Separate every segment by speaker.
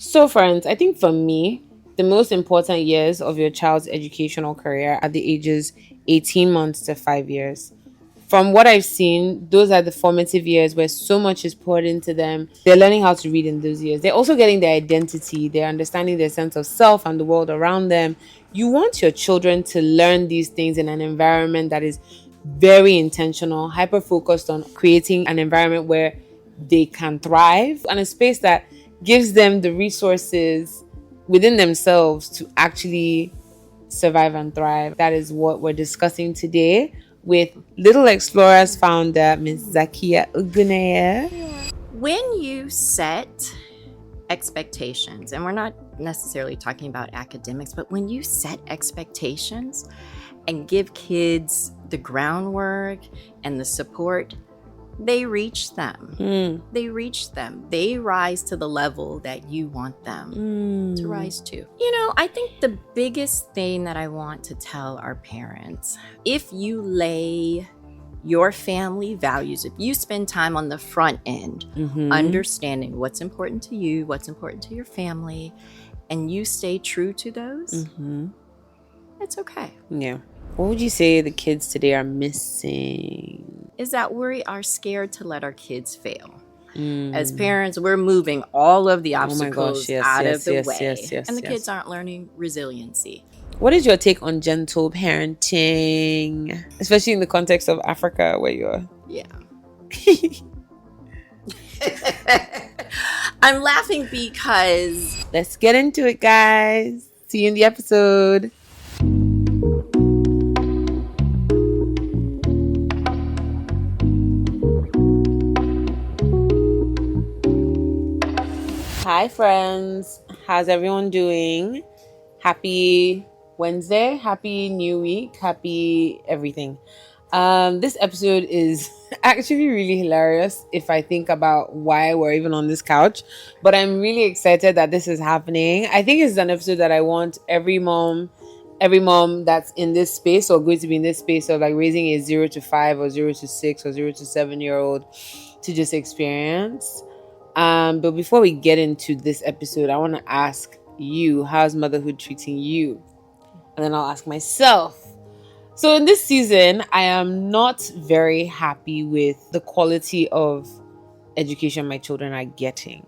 Speaker 1: So, friends, I think for me, the most important years of your child's educational career are the ages 18 months to 5 years. From what I've seen, those are the formative years where so much is poured into them. They're learning how to read in those years. They're also getting their identity, they're understanding their sense of self and the world around them. You want your children to learn these things in an environment that is very intentional, hyper focused on creating an environment where they can thrive and a space that gives them the resources within themselves to actually survive and thrive. That is what we're discussing today with Little Explorers founder, Ms. Zakiya Ogunneye.
Speaker 2: When you set expectations, and we're not necessarily talking about academics, but when you set expectations and give kids the groundwork and the support, they reach them. They reach them. They rise to the level that you want them to rise to. You know, I think the biggest thing that I want to tell our parents, if you lay your family values, if you spend time on the front end, understanding what's important to you, what's important to your family, and you stay true to those, it's okay.
Speaker 1: Yeah. What would you say the kids today are missing?
Speaker 2: Is that we are scared to let our kids fail. As parents, we're moving all of the obstacles out of the way. And the kids aren't learning resiliency.
Speaker 1: What is your take on gentle parenting, especially in the context of Africa where you're?
Speaker 2: Yeah. I'm laughing because...
Speaker 1: Let's get into it, guys. See you in the episode. Hi, friends. How's everyone doing? Happy Wednesday. Happy new week. Happy everything. This episode is actually really hilarious if I think about why we're even on this couch. But I'm really excited that this is happening. I think it's an episode that I want every mom that's in this space or going to be in this space of like raising a 0 to 5 or 0 to 6 or 0 to 7-year-old to just experience. But before we get into this episode, I want to ask you, how's motherhood treating you? And then I'll ask myself. So in this season, I am not very happy with the quality of education my children are getting.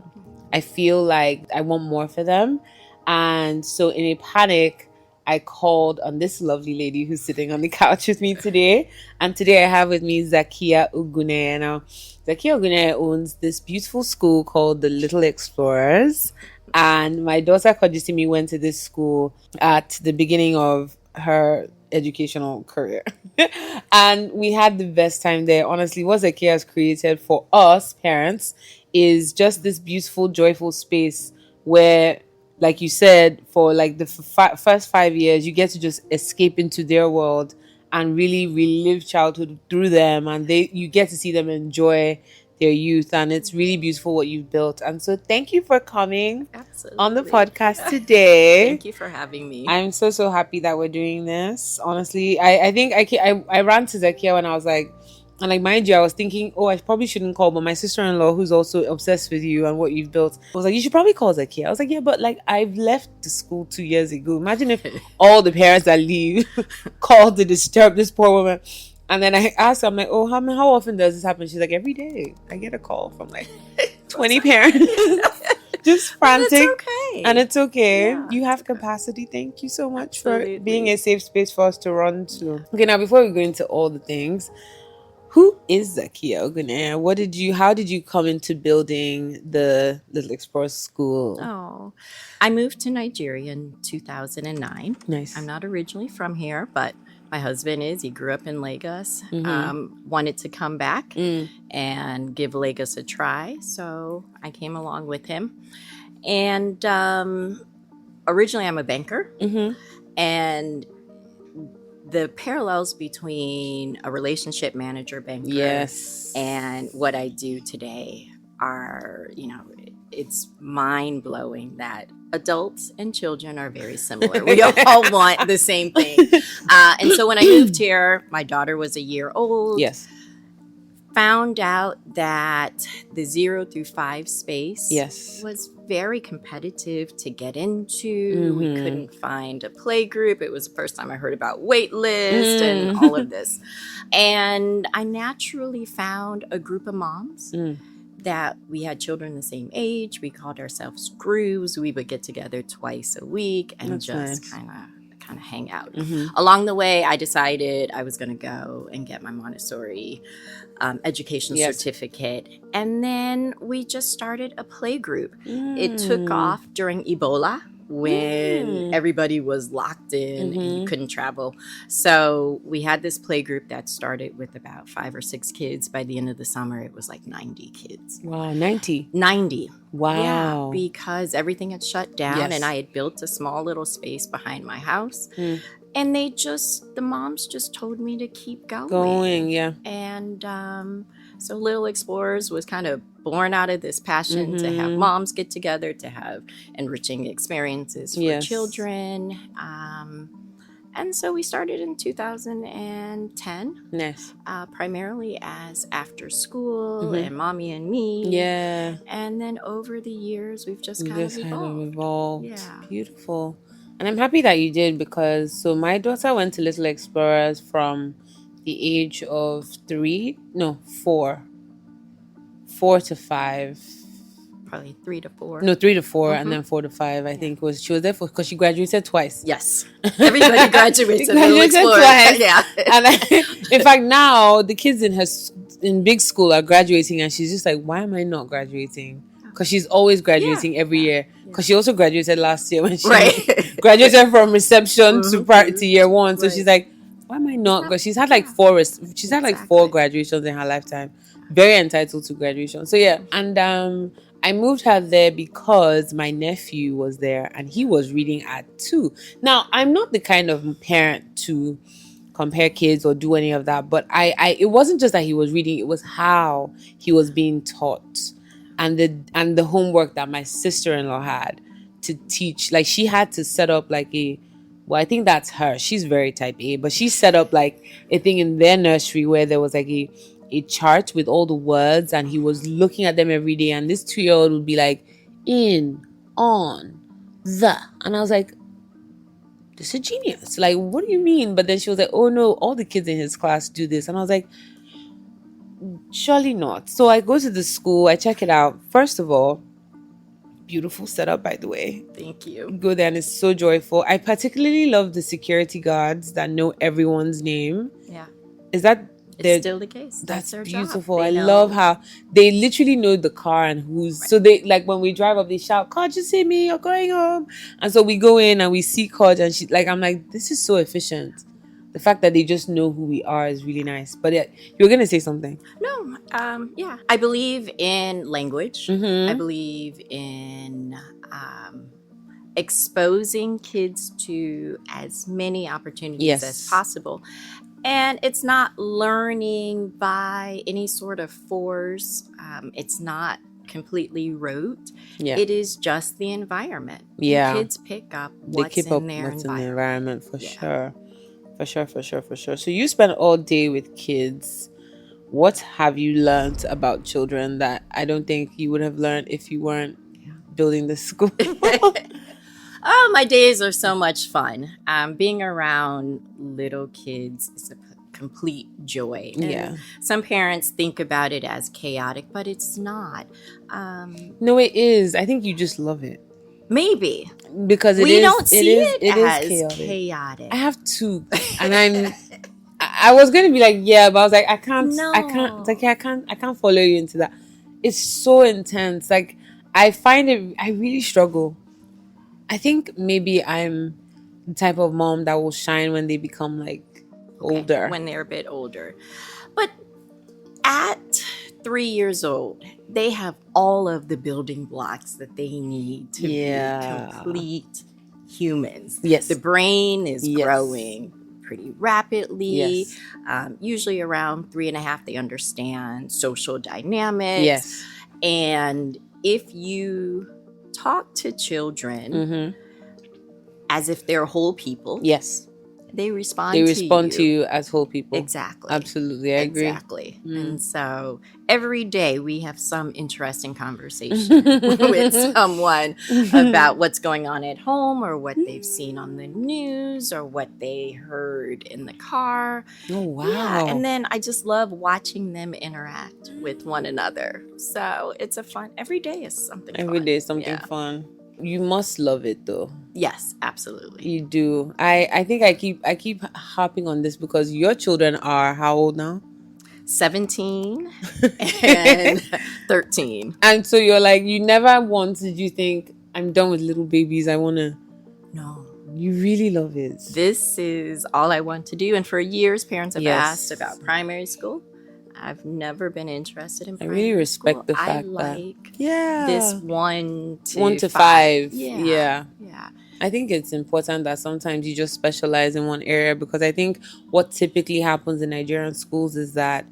Speaker 1: I feel like I want more for them. And so in a panic, I called on this lovely lady who's sitting on the couch with me today. And today I have with me Zakiya Ogunneye. Now, Zakiya Ogunneye owns this beautiful school called the Little Explorers. And my daughter Kojisimi went to this school at the beginning of her educational career. And we had the best time there. Honestly, what Zakiya has created for us parents is just this beautiful, joyful space where, like you said, for like the first 5 years, you get to just escape into their world and really relive childhood through them. And you get to see them enjoy their youth. And it's really beautiful what you've built. And so thank you for coming on the podcast today.
Speaker 2: Thank you for having me.
Speaker 1: I'm so happy that we're doing this. Honestly, I think I ran to Zakiya when I was like, and like, mind you, I was thinking, I probably shouldn't call, but my sister-in-law, who's also obsessed with you and what you've built, was like, you should probably call Zakiya. I was like, yeah, but like, I've left the school 2 years ago. Imagine if all the parents that leave called to disturb this poor woman. And then I asked her, I'm like, how often does this happen? She's like, every day. I get a call from like 20 parents. Just frantic.
Speaker 2: And it's okay.
Speaker 1: And it's okay.
Speaker 2: Yeah,
Speaker 1: you have capacity. Thank you so much
Speaker 2: Absolutely.
Speaker 1: for being a safe space for us to run to. Okay, now before we go into all the things, who is Zakiya Ogunneye? How did you come into building the Little Explorers School?
Speaker 2: Oh, I moved to Nigeria in 2009.
Speaker 1: Nice.
Speaker 2: I'm not originally from here, but my husband is. He grew up in Lagos. Wanted to come back and give Lagos a try. So I came along with him. And originally I'm a banker. And the parallels between a relationship manager banker and what I do today are, it's mind-blowing that adults and children are very similar. We all want the same thing. And so when I moved here, my daughter was a year old.
Speaker 1: Yes.
Speaker 2: Found out that the 0 through 5 space was very competitive to get into. We couldn't find a play group. It was the first time I heard about waitlist and all of this. And I naturally found a group of moms that we had children the same age. We called ourselves grooves. We would get together twice a week and just kind of hang out. Along the way, I decided I was going to go and get my Montessori education certificate. And then we just started a play group. It took off during Ebola, when everybody was locked in and you couldn't travel. So we had this play group that started with about 5 or 6 kids. By the end of the summer, it was like 90 kids.
Speaker 1: Wow, 90?
Speaker 2: 90.
Speaker 1: Wow.
Speaker 2: Yeah, because everything had shut down and I had built a small little space behind my house. And the moms just told me to keep going. And so Little Explorers was kind of born out of this passion to have moms get together, to have enriching experiences for children. And so we started in 2010.
Speaker 1: Yes.
Speaker 2: Primarily as after school and mommy and me.
Speaker 1: Yeah.
Speaker 2: And then over the years, we've just kind of evolved.
Speaker 1: Yeah. Beautiful. And I'm happy that you did, because my daughter went to Little Explorers from the age of 4 to 5.
Speaker 2: Probably 3 to 4.
Speaker 1: No, 3 to 4 and then 4 to 5. I think she was there because she graduated twice.
Speaker 2: Yes. Everybody graduates at Little
Speaker 1: Graduated
Speaker 2: Explorers.
Speaker 1: twice.
Speaker 2: Yeah.
Speaker 1: And in fact, now the kids in big school are graduating, and she's just like, why am I not graduating? Because she's always graduating every year. Because she also graduated last year when she graduated from reception to year 1. So she's like, why am I not? Because she's had like 4 graduations in her lifetime. Very entitled to graduation. So yeah, and I moved her there because my nephew was there and he was reading at 2. Now, I'm not the kind of parent to compare kids or do any of that, but it wasn't just that he was reading, it was how he was being taught. And the homework that my sister-in-law had to teach. Like, she had to set up like I think that's her. She's very type A, but she set up like a thing in their nursery where there was like a chart with all the words, and he was looking at them every day. And this 2-year-old would be like, in, on, the. And I was like, this is a genius. Like, what do you mean? But then she was like, oh no, all the kids in his class do this. And I was like, surely not. So I go to the school, I check it out. First of all, beautiful setup, by the way.
Speaker 2: Thank you.
Speaker 1: Go there and it's so joyful. I particularly love the security guards that know everyone's name.
Speaker 2: Yeah.
Speaker 1: Is that
Speaker 2: it's still the case?
Speaker 1: That's beautiful. I love how they literally know the car and who's so they, like, when we drive up, they shout, "Coach, you see me? You're going home." And so we go in and we see Coach, and she, like, I'm like, this is so efficient. The fact that they just know who we are is really nice. But you were going to say something.
Speaker 2: No, yeah. I believe in language. I believe in exposing kids to as many opportunities as possible. And it's not learning by any sort of force. It's not completely rote. Yeah. It is just the environment.
Speaker 1: Yeah.
Speaker 2: Kids pick up what's in their environment.
Speaker 1: For sure. For sure. So you spend all day with kids. What have you learned about children that I don't think you would have learned if you weren't building the school?
Speaker 2: Oh, my days are so much fun. Being around little kids is a complete joy. And some parents think about it as chaotic, but it's not.
Speaker 1: No, it is. I think you just love it.
Speaker 2: Maybe.
Speaker 1: Because
Speaker 2: we don't see it as chaotic.
Speaker 1: I have 2. And I was going to be like, yeah, but I was like, I can't. It's like, I can't follow you into that. It's so intense. Like, I find it, I really struggle. I think maybe I'm the type of mom that will shine when they become like older.
Speaker 2: When they're a bit older. But at 3 years old, they have all of the building blocks that they need to be complete humans.
Speaker 1: Yes.
Speaker 2: The brain is growing pretty rapidly. Yes. Usually around 3.5, they understand social dynamics.
Speaker 1: Yes.
Speaker 2: And if you talk to children as if they're whole people.
Speaker 1: Yes.
Speaker 2: they respond
Speaker 1: They
Speaker 2: to
Speaker 1: respond to
Speaker 2: you.
Speaker 1: you as whole people.
Speaker 2: Exactly.
Speaker 1: Absolutely, I agree.
Speaker 2: Exactly. And so every day we have some interesting conversation with someone about what's going on at home or what they've seen on the news or what they heard in the car.
Speaker 1: Oh, wow.
Speaker 2: Yeah, and then I just love watching them interact with one another. So it's a fun, every day is something fun.
Speaker 1: Every day is something
Speaker 2: Yeah.
Speaker 1: fun. You must love it though.
Speaker 2: Yes, absolutely.
Speaker 1: You do. I think I keep harping on this because your children are how old now?
Speaker 2: 17 and 13.
Speaker 1: And so you're like, you never once did you think, I'm done with little babies, I want to.
Speaker 2: No.
Speaker 1: You really love it.
Speaker 2: This is all I want to do. And for years, parents have
Speaker 1: Yes.
Speaker 2: asked about primary school. I've never been interested in
Speaker 1: I
Speaker 2: primary
Speaker 1: really respect
Speaker 2: school.
Speaker 1: the fact
Speaker 2: I
Speaker 1: that
Speaker 2: like
Speaker 1: yeah,
Speaker 2: this 1 to
Speaker 1: 1 to
Speaker 2: 5.
Speaker 1: 5. Yeah. I think it's important that sometimes you just specialize in one area, because I think what typically happens in Nigerian schools is that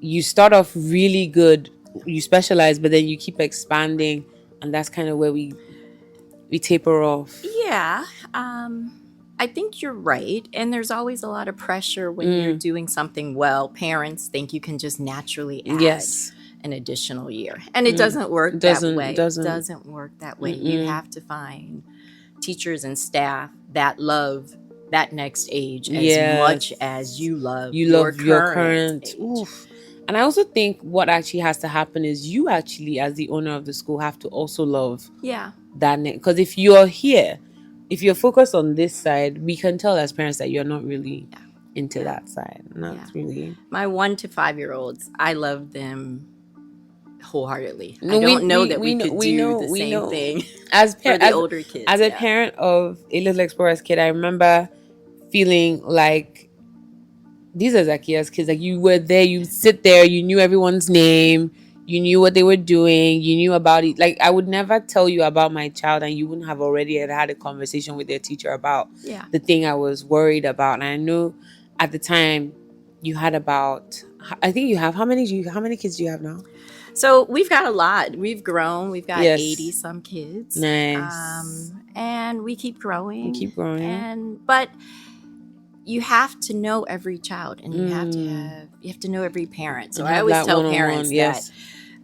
Speaker 1: you start off really good, you specialize, but then you keep expanding, and that's kind of where we taper off.
Speaker 2: Yeah. I think you're right. And there's always a lot of pressure when you're doing something well. Parents think you can just naturally add an additional year. And it doesn't work that way. It doesn't work that way. You have to find teachers and staff that love that next age as much as you love your current age.
Speaker 1: Oof. And I also think what actually has to happen is you actually, as the owner of the school, have to also love that. Because if you're here, if you're focused on this side, we can tell as parents that you're not really into that side. Not really.
Speaker 2: My 1 to 5-year-olds, I love them wholeheartedly. I don't know that we could do the same thing
Speaker 1: as
Speaker 2: for the older kids.
Speaker 1: As a parent of a Little Explorers kid, I remember feeling like these are Zakiya's kids. Like, you were there, you sit there, you knew everyone's name, you knew what they were doing, you knew about it. Like, I would never tell you about my child and you wouldn't have already had a conversation with their teacher about the thing I was worried about. And I knew at the time you had about, I think you have, how many kids do you have now?
Speaker 2: So we've got a lot. We've grown. We've got 80 some kids.
Speaker 1: Nice.
Speaker 2: And we keep growing.
Speaker 1: But
Speaker 2: you have to know every child, and you have to know every parent. So I always tell parents that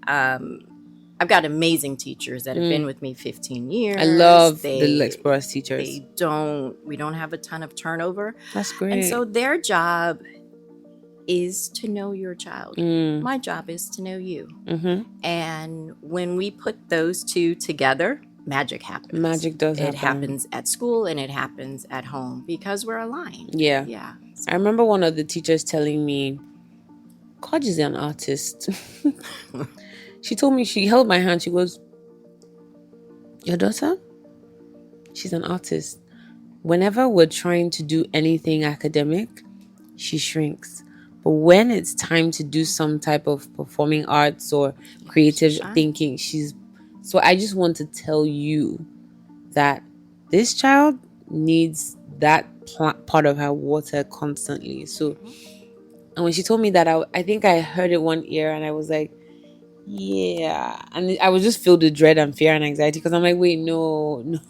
Speaker 2: I've got amazing teachers that have been with me 15 years.
Speaker 1: I love the Little Explorers teachers.
Speaker 2: We don't have a ton of turnover.
Speaker 1: That's great.
Speaker 2: And so their job is to know your child. My job is to know you. And when we put those two together, magic happens. Magic does happen. It happens at school and it happens at home because we're aligned.
Speaker 1: Yeah. So. I remember one of the teachers telling me, Kodge is an artist. She told me, she held my hand. She goes, your daughter? She's an artist. Whenever we're trying to do anything academic, she shrinks. But when it's time to do some type of performing arts or creative thinking, so I just want to tell you that this child needs that part of her water constantly. So, and when she told me that, I think I heard it one ear and I was like, yeah. And I was just filled with dread and fear and anxiety because I'm like, wait, no.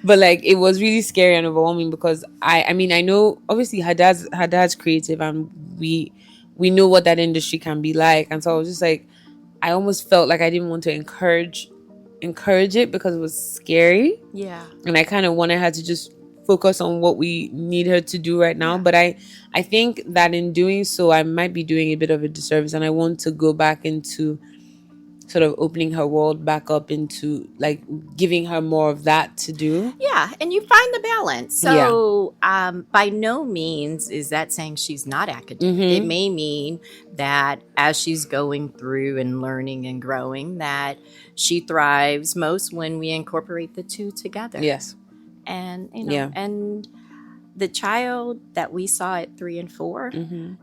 Speaker 1: But like, it was really scary and overwhelming because I mean, I know obviously her dad's creative and we know what that industry can be like. And so I was just like, I almost felt like I didn't want to encourage it because it was scary.
Speaker 2: Yeah.
Speaker 1: And I kind of wanted her to just focus on what we need her to do right now. But I think that in doing so, I might be doing a bit of a disservice, and I want to go back into sort of opening her world back up into like giving her more of that to do.
Speaker 2: Yeah, and you find the balance. So by no means is that saying she's not academic. It may mean that as she's going through and learning and growing, that she thrives most when we incorporate the two together.
Speaker 1: Yes.
Speaker 2: And and the child that we saw at 3 and 4,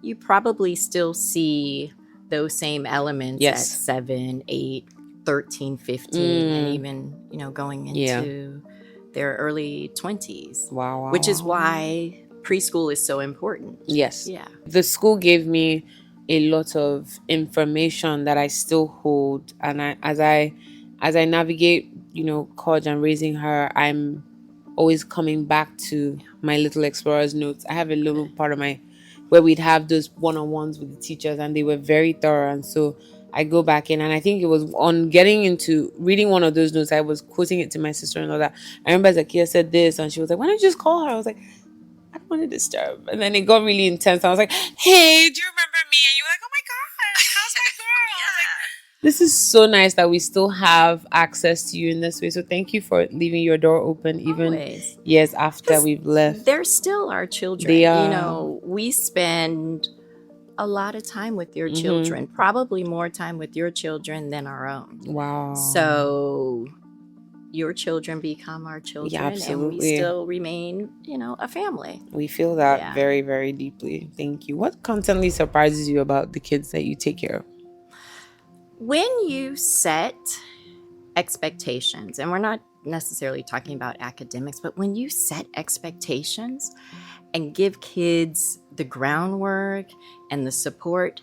Speaker 2: you probably still see those same elements at 7, 8, 13, 15, and even, going into their early 20s.
Speaker 1: Wow.
Speaker 2: Which is why preschool is so important.
Speaker 1: Yes.
Speaker 2: Yeah.
Speaker 1: The school gave me a lot of information that I still hold, and as I navigate, Kodge and raising her, I'm always coming back to my little explorer's notes. I have a little part of my where we'd have those one-on-ones with the teachers, and they were very thorough. And so I go back in, and I think it was on getting into reading one of those notes, I was quoting it to my sister-in-law that I remember Zakiya said this, and she was like, "Why don't you just call her?" I was like, "I don't want to disturb." And then it got really intense. I was like, "Hey, do you remember me?" And you were like, "Oh my god, how's my girl?" I was like, this is so nice that we still have access to you in this way. So thank you for leaving your door open even
Speaker 2: Always.
Speaker 1: years after we've left.
Speaker 2: They're still our children.
Speaker 1: They are.
Speaker 2: You know, we spend a lot of time with your children, probably more time with your children than our own.
Speaker 1: Wow.
Speaker 2: So your children become our children,
Speaker 1: Yeah, absolutely.
Speaker 2: and we still remain, you know, a family.
Speaker 1: We feel that very, very deeply. Thank you. What constantly surprises you about the kids that you take care of?
Speaker 2: When you set expectations, and we're not necessarily talking about academics, but when you set expectations and give kids the groundwork and the support,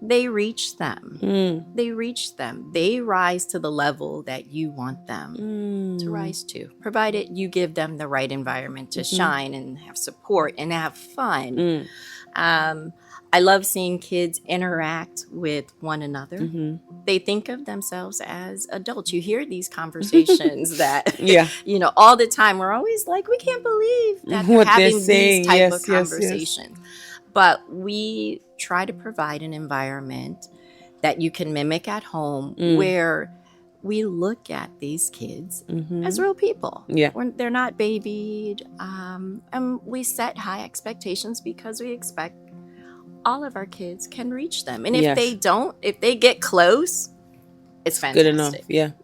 Speaker 2: they reach them. They reach them. They rise to the level that you want them to rise to, provided you give them the right environment to shine and have support and have fun. I love seeing kids interact with one another. They think of themselves as adults. You hear these conversations that, you know, all the time. We're always like, we can't believe that they're having these type of conversations. But we try to provide an environment that you can mimic at home where we look at these kids as real people. They're not babied. And we set high expectations because we expect all of our kids can reach them. And if they don't, if they get close, it's fantastic.
Speaker 1: Good enough.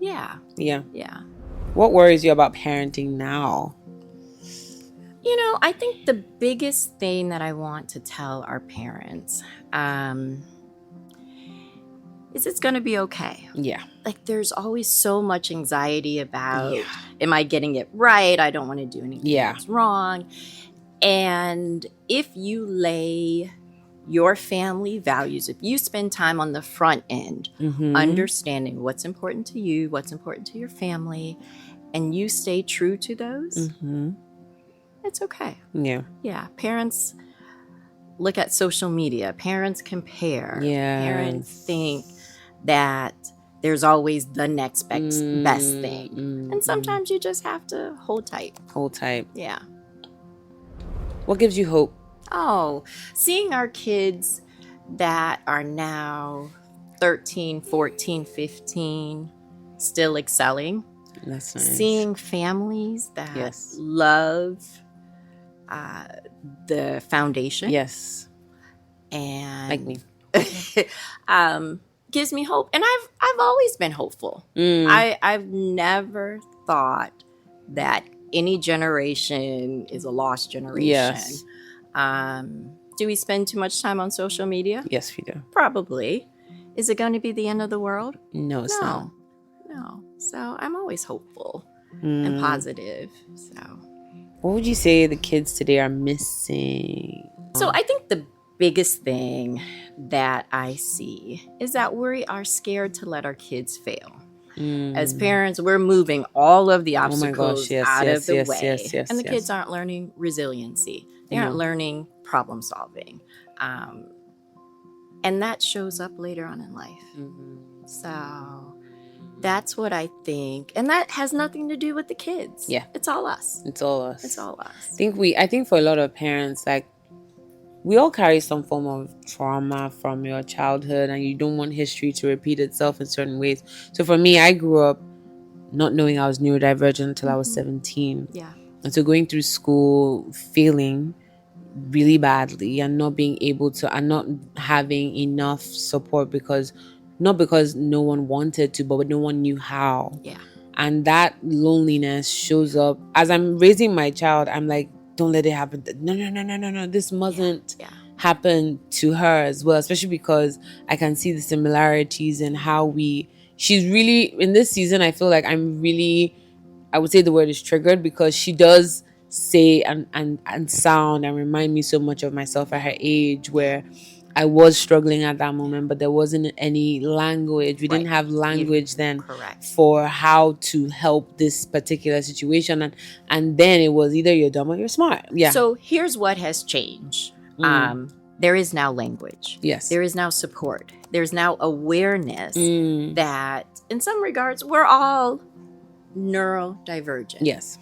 Speaker 1: Yeah. What worries you about parenting now?
Speaker 2: You know, I think the biggest thing that I want to tell our parents is it's going to be okay.
Speaker 1: Yeah.
Speaker 2: Like, there's always so much anxiety about, am I getting it right? I don't want to do anything that's wrong. And if you lay your family values, if you spend time on the front end, understanding what's important to you, what's important to your family, and you stay true to those, it's okay. Yeah. Parents look at social media. Parents compare. Parents think that there's always the next best thing. And sometimes you just have to hold tight. Yeah.
Speaker 1: What gives you hope?
Speaker 2: Oh, seeing our kids that are now 13, 14, 15, still excelling.
Speaker 1: That's nice.
Speaker 2: Seeing families that love the foundation. And
Speaker 1: like me.
Speaker 2: Gives me hope. And I've always been hopeful. I've never thought that any generation is a lost generation. Do we spend too much time on social media?
Speaker 1: Yes, we do.
Speaker 2: Probably. Is it going to be the end of the world?
Speaker 1: No, it's not.
Speaker 2: No. So I'm always hopeful and positive. So,
Speaker 1: what would you say the kids today are missing?
Speaker 2: So I think the biggest thing that I see is that we are scared to let our kids fail. As parents, we're moving all of the obstacles out of the way. And the kids aren't learning resiliency. They aren't learning problem solving. And that shows up later on in life. So that's what I think. And that has nothing to do with the kids. It's all us.
Speaker 1: It's all us.
Speaker 2: It's all us.
Speaker 1: I think for a lot of parents, like, we all carry some form of trauma from your childhood, and you don't want history to repeat itself in certain ways. So for me, I grew up not knowing I was neurodivergent until I was 17. And so going through school, failing really badly, and not being able to, and not having enough support because no one wanted to, but no one knew how. And that loneliness shows up as I'm raising my child. I'm like, don't let it happen. No. This mustn't happen to her as well, especially because I can see the similarities in how she's really, in this season, I feel like I would say the word is triggered, because she does say and sound and remind me so much of myself at her age, where I was struggling at that moment, but there wasn't any language. We didn't
Speaker 2: Right.
Speaker 1: have language then
Speaker 2: Correct.
Speaker 1: for how to help this particular situation. And then it was either you're dumb or you're smart. Yeah.
Speaker 2: So here's what has changed. There is now language.
Speaker 1: Yes.
Speaker 2: There is now support. There's now awareness
Speaker 1: Mm.
Speaker 2: that in some regards we're all neurodivergent.
Speaker 1: Yes.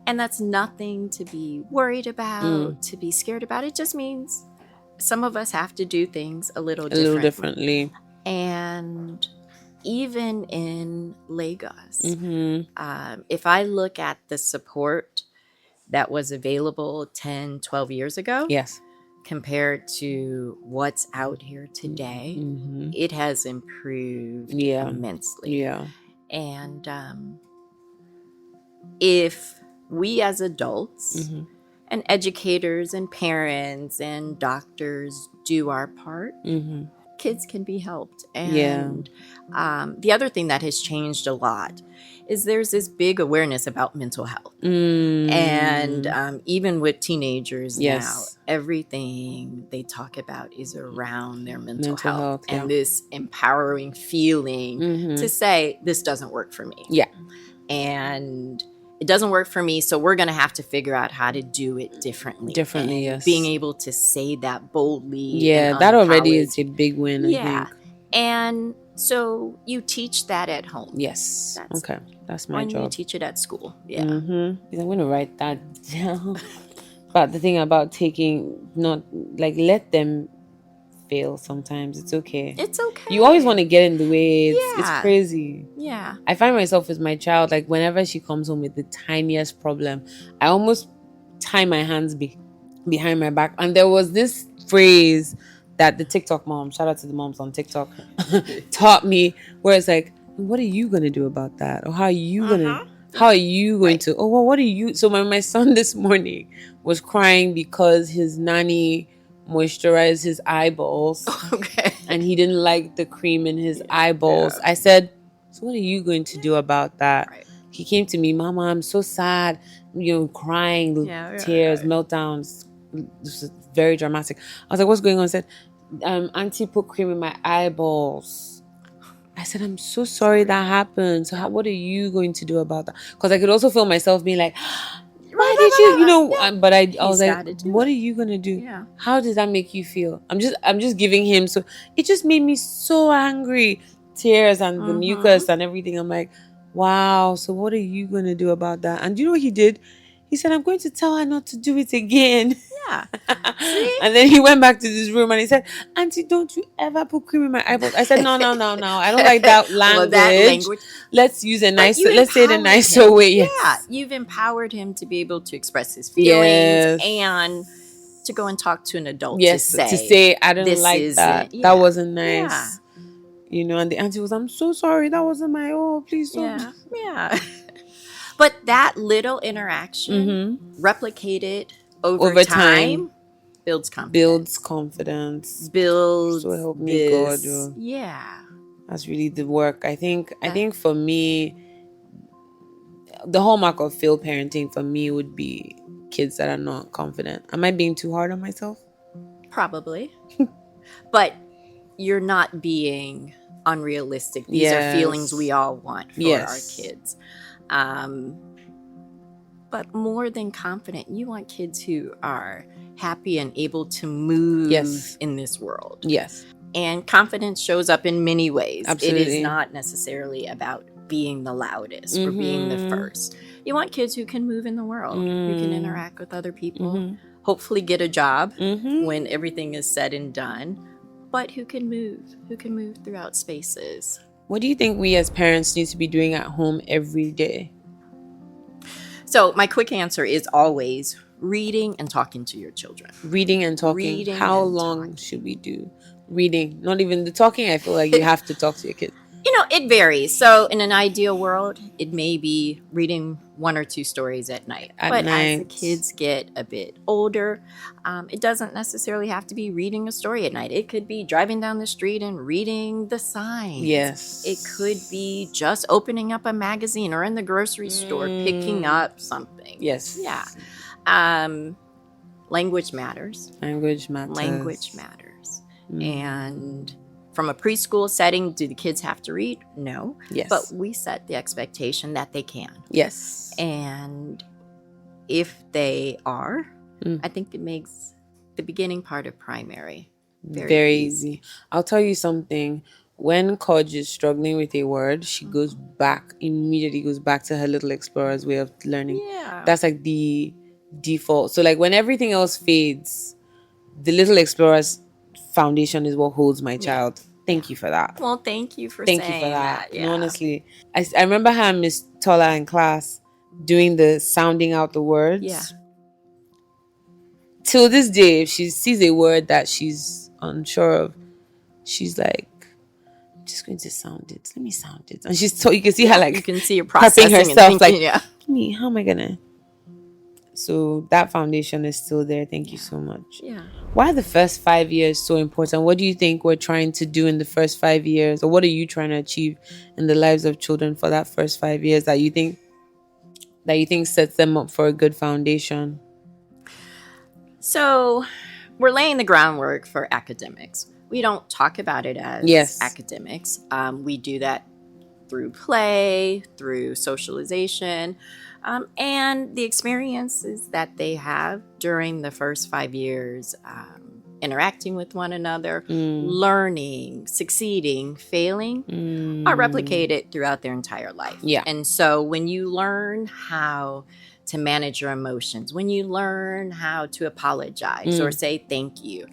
Speaker 2: And that's nothing to be worried about, to be scared about. It just means some of us have to do things a little
Speaker 1: differently.
Speaker 2: And even in Lagos,
Speaker 1: Mm-hmm.
Speaker 2: if I look at the support that was available 10, 12 years ago,
Speaker 1: Yes.
Speaker 2: compared to what's out here today,
Speaker 1: Mm-hmm.
Speaker 2: it has improved
Speaker 1: Yeah.
Speaker 2: immensely.
Speaker 1: Yeah.
Speaker 2: And if we as adults
Speaker 1: Mm-hmm.
Speaker 2: and educators and parents and doctors do our part,
Speaker 1: Mm-hmm.
Speaker 2: kids can be helped.
Speaker 1: Yeah.
Speaker 2: And the other thing that has changed a lot is there's this big awareness about mental health. And even with teenagers
Speaker 1: Yes.
Speaker 2: now, everything they talk about is around their mental health.
Speaker 1: Yeah.
Speaker 2: And this empowering feeling
Speaker 1: Mm-hmm.
Speaker 2: to say, this doesn't work for me.
Speaker 1: Yeah.
Speaker 2: And it doesn't work for me, so we're going to have to figure out how to do it differently. And
Speaker 1: Yes.
Speaker 2: being able to say that boldly.
Speaker 1: Yeah,
Speaker 2: and
Speaker 1: that already is
Speaker 2: unapologetic.
Speaker 1: a big win, I think.
Speaker 2: And so you teach that at home.
Speaker 1: Yes. Okay. That's my
Speaker 2: And you
Speaker 1: job.
Speaker 2: teach it at school. Yeah.
Speaker 1: Mm-hmm. I'm going to write that down. But the thing about let them fail sometimes. It's okay.
Speaker 2: It's okay.
Speaker 1: You always want to get in the way. It's
Speaker 2: Yeah.
Speaker 1: crazy.
Speaker 2: Yeah.
Speaker 1: I find myself with my child, like whenever she comes home with the tiniest problem, I almost tie my hands behind my back. And there was this phrase that the TikTok mom, shout out to the moms on TikTok, taught me, where it's like, what are you going to do about that? Or how are you going to, oh, well, what are you? So my son this morning was crying because his nanny moisturized his eyeballs.
Speaker 2: Okay.
Speaker 1: And he didn't like the cream in his eyeballs. I said, so what are you going to do about that?
Speaker 2: Right.
Speaker 1: He came to me, Mama, I'm so sad, crying, tears, meltdowns. This is very dramatic. I was like, what's going on? He said, Auntie put cream in my eyeballs. I said, I'm so sorry that happened. So what are you going to do about that? Because I could also feel myself being like, why did you, but I was like, what are you going to do?
Speaker 2: Yeah.
Speaker 1: How does that make you feel? I'm just giving him. So it just made me so angry. Tears and the mucus and everything. I'm like, wow. So what are you going to do about that? And do you know what he did? He said, I'm going to tell her not to do it again.
Speaker 2: Yeah.
Speaker 1: And then he went back to this room and he said, Auntie, don't you ever put cream in my eyeballs. I said, no. I don't like that language. Let's use a nicer, let's say it a nicer way. Yes.
Speaker 2: Yeah. You've empowered him to be able to express his feelings and to go and talk to an adult to say I don't like that. That wasn't nice. And the auntie was, I'm so sorry. That wasn't my, please don't. Yeah. But that little interaction replicated over time builds confidence.
Speaker 1: So help me God.
Speaker 2: Yeah.
Speaker 1: That's really the work. I think for me, the hallmark of failed parenting for me would be kids that are not confident. Am I being too hard on myself?
Speaker 2: Probably. But you're not being unrealistic. These are feelings we all want for our kids. But more than confident, you want kids who are happy and able to move in this world.
Speaker 1: Yes.
Speaker 2: And confidence shows up in many ways.
Speaker 1: Absolutely.
Speaker 2: It is not necessarily about being the loudest or being the first. You want kids who can move in the world, who can interact with other people, hopefully get a job when everything is said and done, but who can move throughout spaces.
Speaker 1: What do you think we as parents need to be doing at home every day?
Speaker 2: So my quick answer is always reading and talking to your children.
Speaker 1: Reading and talking. How long should we do reading? Not even the talking. I feel like you have to talk to your kids.
Speaker 2: It varies. So in an ideal world, it may be reading 1 or 2 stories at night. But as the kids get a bit older, it doesn't necessarily have to be reading a story at night. It could be driving down the street and reading the signs.
Speaker 1: Yes.
Speaker 2: It could be just opening up a magazine or in the grocery store, picking up something.
Speaker 1: Yes.
Speaker 2: Yeah. Language matters.
Speaker 1: Language matters.
Speaker 2: And from a preschool setting, do the kids have to read? No.
Speaker 1: Yes.
Speaker 2: But we set the expectation that they can.
Speaker 1: Yes.
Speaker 2: And if they are, I think it makes the beginning part of primary very easy.
Speaker 1: I'll tell you something. When Kodge is struggling with a word, she immediately goes back to her little explorer's way of learning.
Speaker 2: Yeah.
Speaker 1: That's like the default. So like when everything else fades, the little explorer's foundation is what holds my child. Thank you for that.
Speaker 2: Well, thank you for saying that.
Speaker 1: Yeah. Honestly, I remember her and Miss Tola in class doing the sounding out the words.
Speaker 2: Yeah.
Speaker 1: Till this day, if she sees a word that she's unsure of, she's like, I'm just going to sound it. Let me sound it. And she's you can see her like,
Speaker 2: you can see her processing
Speaker 1: herself,
Speaker 2: and thinking,
Speaker 1: like, how am I gonna? So that foundation is still there. Thank you so much.
Speaker 2: Yeah.
Speaker 1: Why are the first 5 years so important? What do you think we're trying to do in the first 5 years, or what are you trying to achieve in the lives of children for that first 5 years that you think sets them up for a good foundation?
Speaker 2: So we're laying the groundwork for academics. We don't talk about it as academics. We do that through play, through socialization, and the experiences that they have during the first 5 years, interacting with one another, learning, succeeding, failing, are replicated throughout their entire life.
Speaker 1: Yeah.
Speaker 2: And so when you learn how to manage your emotions, when you learn how to apologize or say thank you,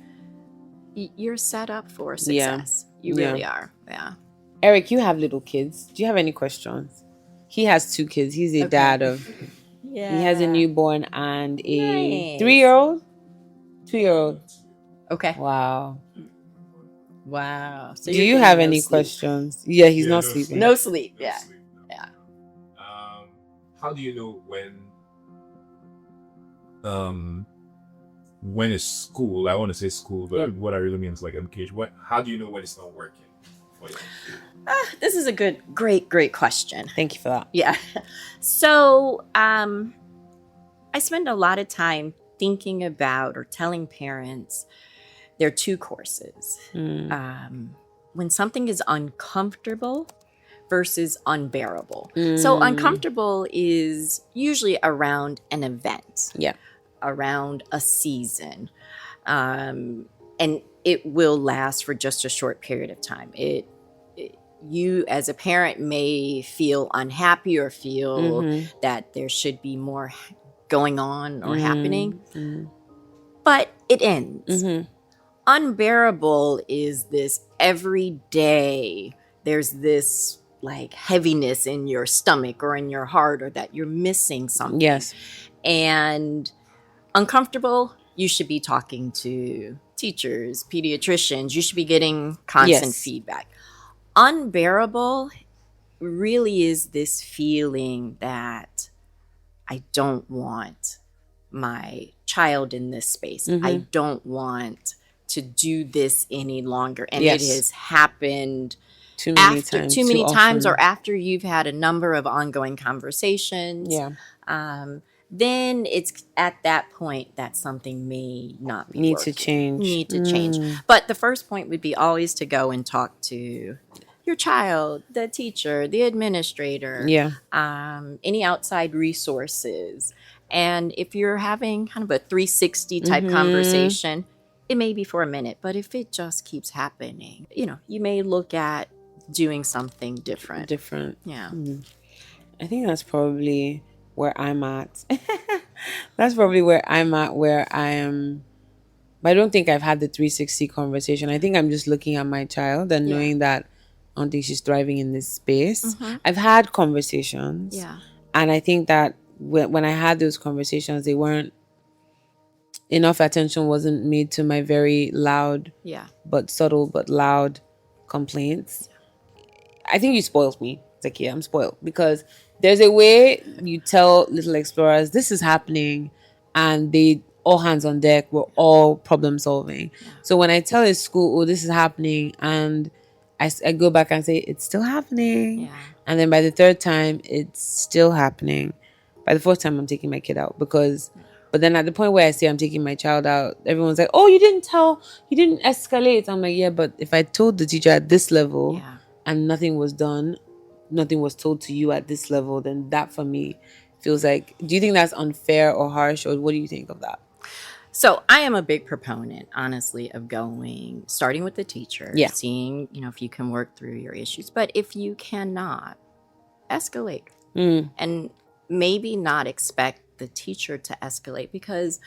Speaker 2: you're set up for success. You really are. Yeah.
Speaker 1: Eric, you have little kids. Do you have any questions? He has 2 kids. He's a dad of. He has a newborn and a 3-year-old, 2-year-old.
Speaker 2: Okay.
Speaker 1: Wow.
Speaker 2: So
Speaker 1: do you have any questions? Yeah, he's not sleeping.
Speaker 2: No sleep. Yeah.
Speaker 3: How do you know when it's school? I want to say school, but what I really mean is like education. How do you know when it's not working for you?
Speaker 2: This is a great question.
Speaker 1: Thank you for that.
Speaker 2: Yeah. So I spend a lot of time thinking about or telling parents there are 2 courses. When something is uncomfortable versus unbearable. So uncomfortable is usually around an event.
Speaker 1: Yeah.
Speaker 2: Around a season. And it will last for just a short period of time. You as a parent may feel unhappy or feel that there should be more going on or happening, but it ends. Unbearable is this every day. There's this like heaviness in your stomach or in your heart, or that you're missing something.
Speaker 1: Yes.
Speaker 2: And uncomfortable, you should be talking to teachers, pediatricians. You should be getting constant feedback. Unbearable really is this feeling that I don't want my child in this space. I don't want to do this any longer. And it has happened too many times or after you've had a number of ongoing conversations.
Speaker 1: Yeah.
Speaker 2: Then it's at that point that something may not be
Speaker 1: need to change.
Speaker 2: But the first point would be always to go and talk to your child, the teacher, the administrator, any outside resources. And if you're having kind of a 360 type conversation, it may be for a minute, but if it just keeps happening, you may look at doing something different. Yeah.
Speaker 1: I think that's probably where I'm at. That's probably where I'm at, where I am. But I don't think I've had the 360 conversation. I think I'm just looking at my child and knowing that I don't think she's thriving in this space. I've had conversations.
Speaker 2: Yeah.
Speaker 1: And I think that when I had those conversations, they weren't, enough attention wasn't made to my very loud, but subtle, but loud complaints. I think you spoiled me, Zakiya. I'm spoiled because there's a way you tell little explorers this is happening, and they all hands on deck. We're all problem solving. So when I tell a school, oh, this is happening, and I go back and say it's still happening, and then by the 3rd time it's still happening. By the 4th time I'm taking my kid out because But then at the point where I say I'm taking my child out, everyone's like, "Oh, you didn't escalate." I'm like, "Yeah, but if I told the teacher at this level
Speaker 2: Yeah.
Speaker 1: and nothing was done, nothing was told to you at this level, then that for me feels like." Do you think that's unfair or harsh, or what do you think of that?
Speaker 2: So I am a big proponent, honestly, of starting with the teacher,
Speaker 1: Yeah.
Speaker 2: seeing, if you can work through your issues. But if you cannot, escalate. And maybe not expect the teacher to escalate, because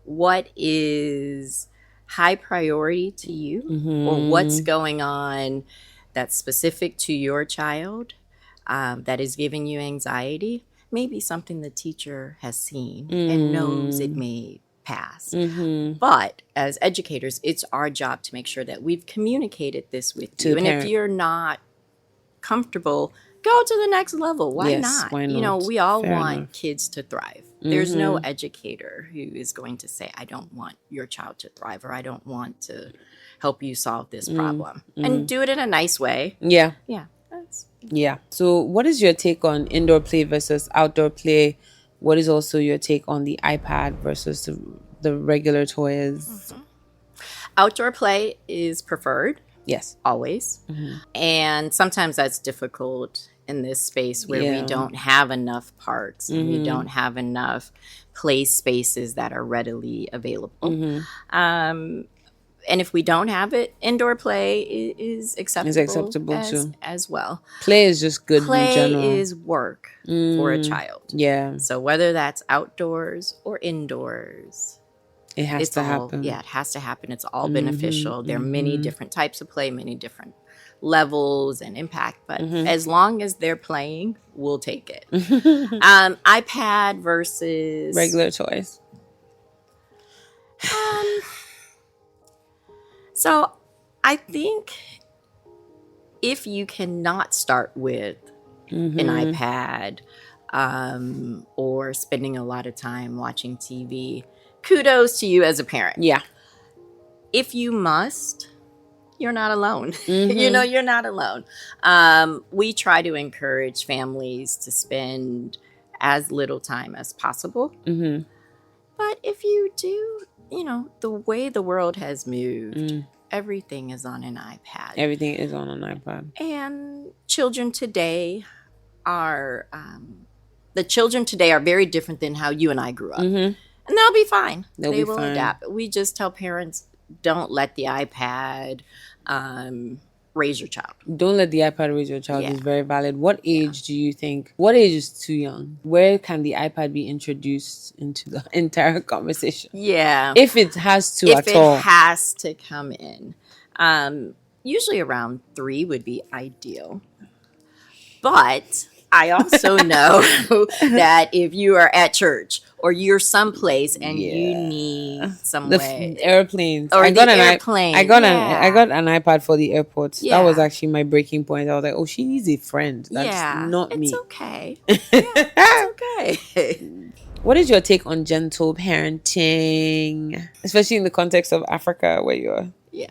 Speaker 2: what is high priority to you or what's going on that's specific to your child that is giving you anxiety may be something the teacher has seen and knows it may pass. But as educators, it's our job to make sure that we've communicated this with you. And if you're not comfortable, go to the next level. Why not?
Speaker 1: Why not?
Speaker 2: We all
Speaker 1: Fair
Speaker 2: want
Speaker 1: enough.
Speaker 2: kids to thrive. There's no educator who is going to say, I don't want your child to thrive, or I don't want to help you solve this problem. And do it in a nice way.
Speaker 1: Yeah.
Speaker 2: Yeah.
Speaker 1: Yeah. So what is your take on indoor play versus outdoor play? What is also your take on the iPad versus the regular toys?
Speaker 2: Outdoor play is preferred.
Speaker 1: Yes.
Speaker 2: Always. And sometimes that's difficult in this space where we don't have enough parks and we don't have enough play spaces that are readily available. And if we don't have it, indoor play is acceptable,
Speaker 1: too.
Speaker 2: As well.
Speaker 1: Play is just good in general.
Speaker 2: Play is work for a child.
Speaker 1: Yeah.
Speaker 2: So whether that's outdoors or indoors,
Speaker 1: it has to happen.
Speaker 2: Yeah, it has to happen. It's all beneficial. There are many different types of play, many different levels and impact. But as long as they're playing, we'll take it. iPad versus
Speaker 1: regular toys.
Speaker 2: So I think if you cannot start with an iPad or spending a lot of time watching TV, kudos to you as a parent.
Speaker 1: Yeah.
Speaker 2: If you must, you're not alone. You're not alone. We try to encourage families to spend as little time as possible. But if you do, the way the world has moved, everything is on an iPad.
Speaker 1: Everything is on an iPad.
Speaker 2: And children today are very different than how you and I grew up. And they'll be fine. They will adapt. We just tell parents, don't let the iPad raise your child.
Speaker 1: Don't let the iPad raise your child is very valid. What age do you think? What age is too young? Where can the iPad be introduced into the entire conversation?
Speaker 2: Yeah.
Speaker 1: If it has to
Speaker 2: at
Speaker 1: all.
Speaker 2: If it has to come in. Usually around 3 would be ideal. But I also know that if you are at church or you're someplace and you need some way,
Speaker 1: airplanes.
Speaker 2: Or
Speaker 1: I got
Speaker 2: airplane.
Speaker 1: I got an iPad for the airport. That was actually my breaking point. I was like, oh, she needs a friend. That's not me.
Speaker 2: It's okay. It's okay.
Speaker 1: What is your take on gentle parenting, especially in the context of Africa, where you're?
Speaker 2: Yeah.